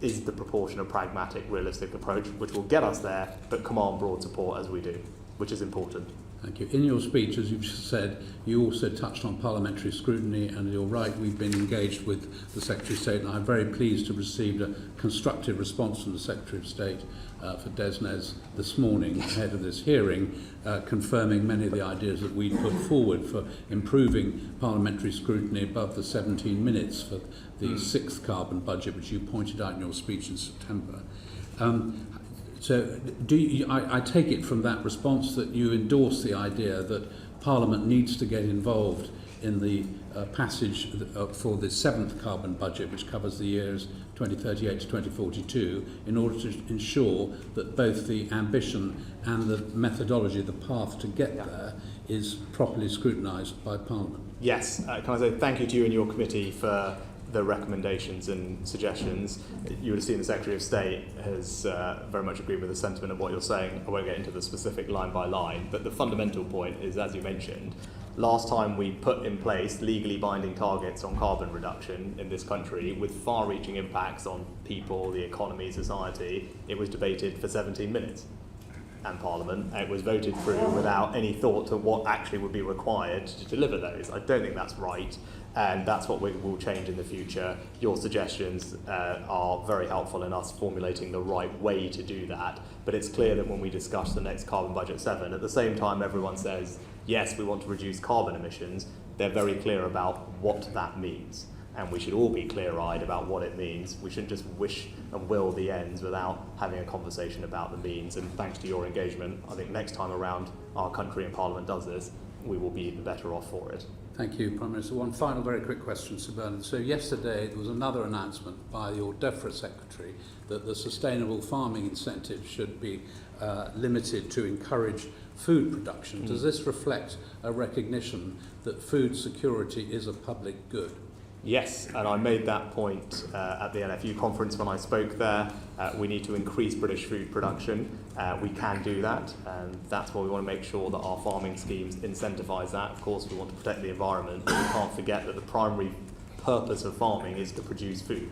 is the proportionate, pragmatic, realistic approach, which will get us there, but command broad support as we do, which is important. Thank you. In your speech, as you've just said, you also touched on parliamentary scrutiny, and you're right, we've been engaged with the Secretary of State, and I'm very pleased to have received a constructive response from the Secretary of State for DESNES this morning ahead of this hearing, confirming many of the ideas that we put forward for improving parliamentary scrutiny above the 17 minutes for the sixth carbon budget, which you pointed out in your speech in September. So I take it from that response that you endorse the idea that Parliament needs to get involved in the passage for the 7th carbon budget, which covers the years 2038 to 2042, in order to ensure that both the ambition and the methodology, the path to get there, is properly scrutinised by Parliament? Yes. Can I say thank you to you and your committee for the recommendations and suggestions. You would have seen the Secretary of State has very much agreed with the sentiment of what you're saying. I won't get into the specific line by line, but the fundamental point is, as you mentioned, last time we put in place legally binding targets on carbon reduction in this country with far-reaching impacts on people, the economy, society, it was debated for 17 minutes. And Parliament, it was voted through without any thought to what actually would be required to deliver those. I don't think that's right, and that's what we will change in the future. Your suggestions are very helpful in us formulating the right way to do that, but it's clear that when we discuss the next Carbon Budget 7, at the same time everyone says, yes, we want to reduce carbon emissions, they're very clear about what that means. And we should all be clear-eyed about what it means. We shouldn't just wish and will the ends without having a conversation about the means. And thanks to your engagement, I think next time around our country and Parliament does this, we will be the better off for it. Thank you, Prime Minister. One final very quick question, Sir Bernard. So yesterday there was another announcement by your DEFRA Secretary that the sustainable farming incentives should be limited to encourage food production. Does this reflect a recognition that food security is a public good? Yes, and I made that point at the NFU conference when I spoke there. We need to increase British food production. We can do that, and that's why we want to make sure that our farming schemes incentivise that. Of course, we want to protect the environment, but we can't forget that the primary purpose of farming is to produce food.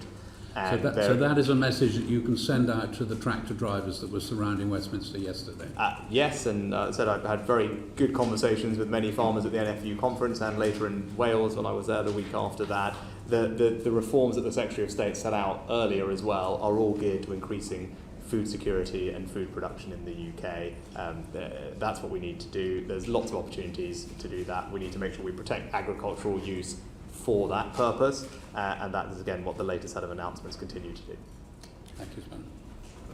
So that is a message that you can send out to the tractor drivers that were surrounding Westminster yesterday? Yes, and as I said, I've had very good conversations with many farmers at the NFU conference and later in Wales when I was there the week after that. The reforms that the Secretary of State set out earlier as well are all geared to increasing food security and food production in the UK. That's what we need to do. There's lots of opportunities to do that. We need to make sure we protect agricultural use for that purpose, and that is again what the latest set of announcements continue to do. Thank you, Sir.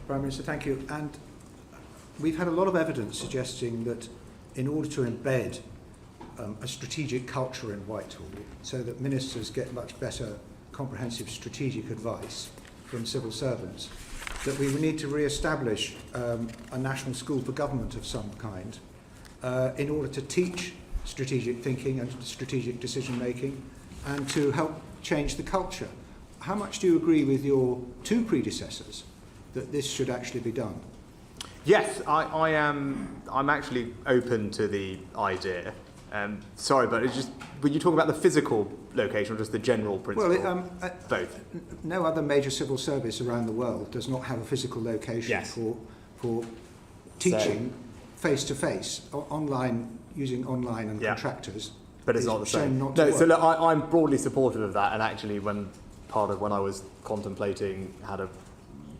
Prime Minister, thank you. And we've had a lot of evidence suggesting that in order to embed a strategic culture in Whitehall so that ministers get much better comprehensive strategic advice from civil servants, that we would need to re-establish a national school for government of some kind in order to teach strategic thinking and strategic decision making and to help change the culture. How much do you agree with your two predecessors that this should actually be done? Yes, I'm actually open to the idea. Sorry, but it's just when you talk about the physical location or just the general principle? Well, both. No other major civil service around the world does not have a physical location for teaching face to face, online, using online and contractors. But it's not the same. No, so look, I'm broadly supportive of that, and actually when I was contemplating how to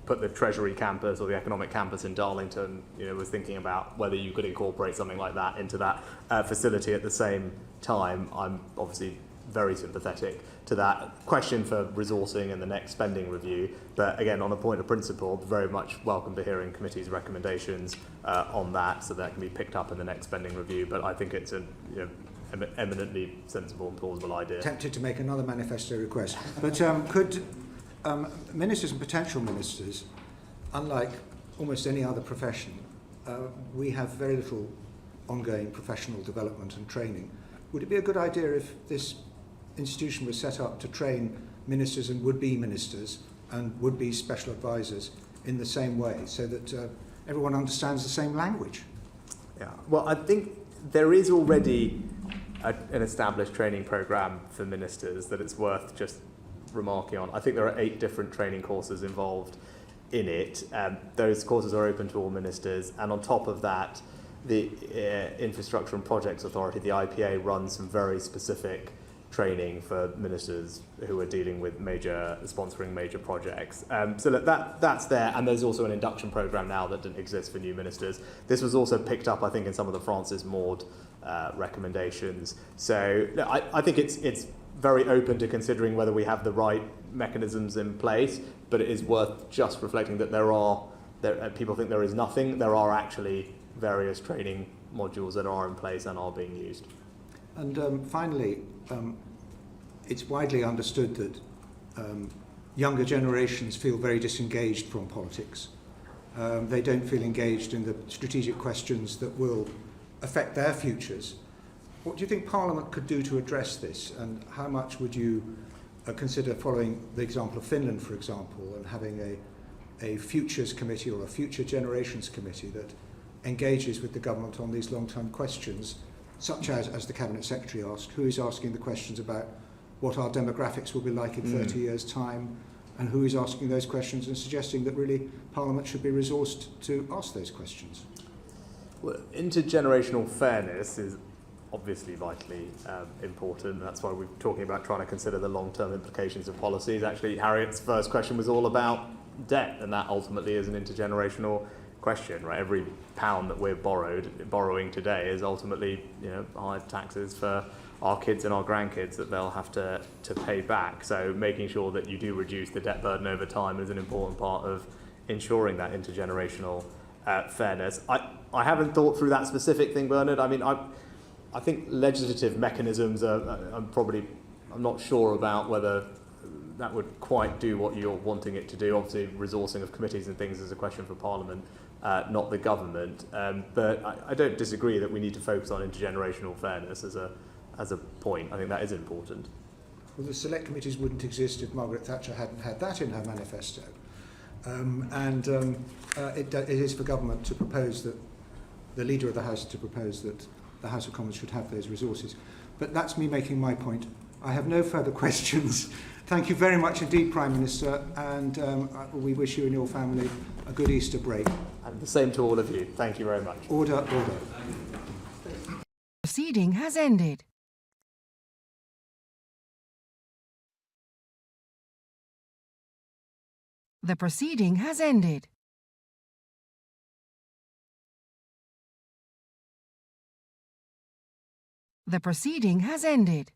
put the Treasury campus or the economic campus in Darlington, was thinking about whether you could incorporate something like that into that facility at the same time. I'm obviously very sympathetic to that question for resourcing and the next spending review. But again, on a point of principle, very much welcome to hearing committee's recommendations on that, so that can be picked up in the next spending review. But I think it's an eminently sensible and plausible idea. Tempted to make another manifesto request. But could ministers and potential ministers, unlike almost any other profession, we have very little ongoing professional development and training. Would it be a good idea if this institution was set up to train ministers and would-be ministers and would-be special advisors in the same way, so that everyone understands the same language? Yeah. Well, I think there is already an established training programme for ministers that it's worth just remarking on. I think there are 8 different training courses involved in it. Those courses are open to all ministers, and on top of that, the Infrastructure and Projects Authority, the IPA, runs some very specific training for ministers who are dealing with sponsoring major projects. So that's there, and there's also an induction programme now that didn't exist for new ministers. This was also picked up, I think, in some of the Francis Maud recommendations. So I think it's very open to considering whether we have the right mechanisms in place, but it is worth just reflecting that people think there is nothing. There are actually various training modules that are in place and are being used. And finally, it's widely understood that younger generations feel very disengaged from politics. They don't feel engaged in the strategic questions that will affect their futures. What do you think Parliament could do to address this, and how much would you consider following the example of Finland, for example, and having a futures committee or a future generations committee that engages with the government on these long-term questions, such as the Cabinet Secretary asked, who is asking the questions about what our demographics will be like in 30 years' time, and who is asking those questions and suggesting that really Parliament should be resourced to ask those questions? Well, intergenerational fairness is obviously vitally important. That's why we're talking about trying to consider the long-term implications of policies. Actually, Harriet's first question was all about debt, and that ultimately is an intergenerational question, right? Every pound that we're borrowing today is ultimately, higher taxes for our kids and our grandkids that they'll have to pay back. So making sure that you do reduce the debt burden over time is an important part of ensuring that intergenerational fairness. I haven't thought through that specific thing, Bernard. I mean, I think legislative mechanisms I'm not sure about whether that would quite do what you're wanting it to do. Obviously, resourcing of committees and things is a question for Parliament, not the government. But I don't disagree that we need to focus on intergenerational fairness as a point. I think that is important. Well, the select committees wouldn't exist if Margaret Thatcher hadn't had that in her manifesto. It is for government to propose that, the Leader of the House to propose that the House of Commons should have those resources. But that's me making my point. I have no further questions. Thank you very much indeed, Prime Minister, and we wish you and your family a good Easter break. And the same to all of you. Thank you very much. Order, order. Proceeding has ended. The proceeding has ended. The proceeding has ended.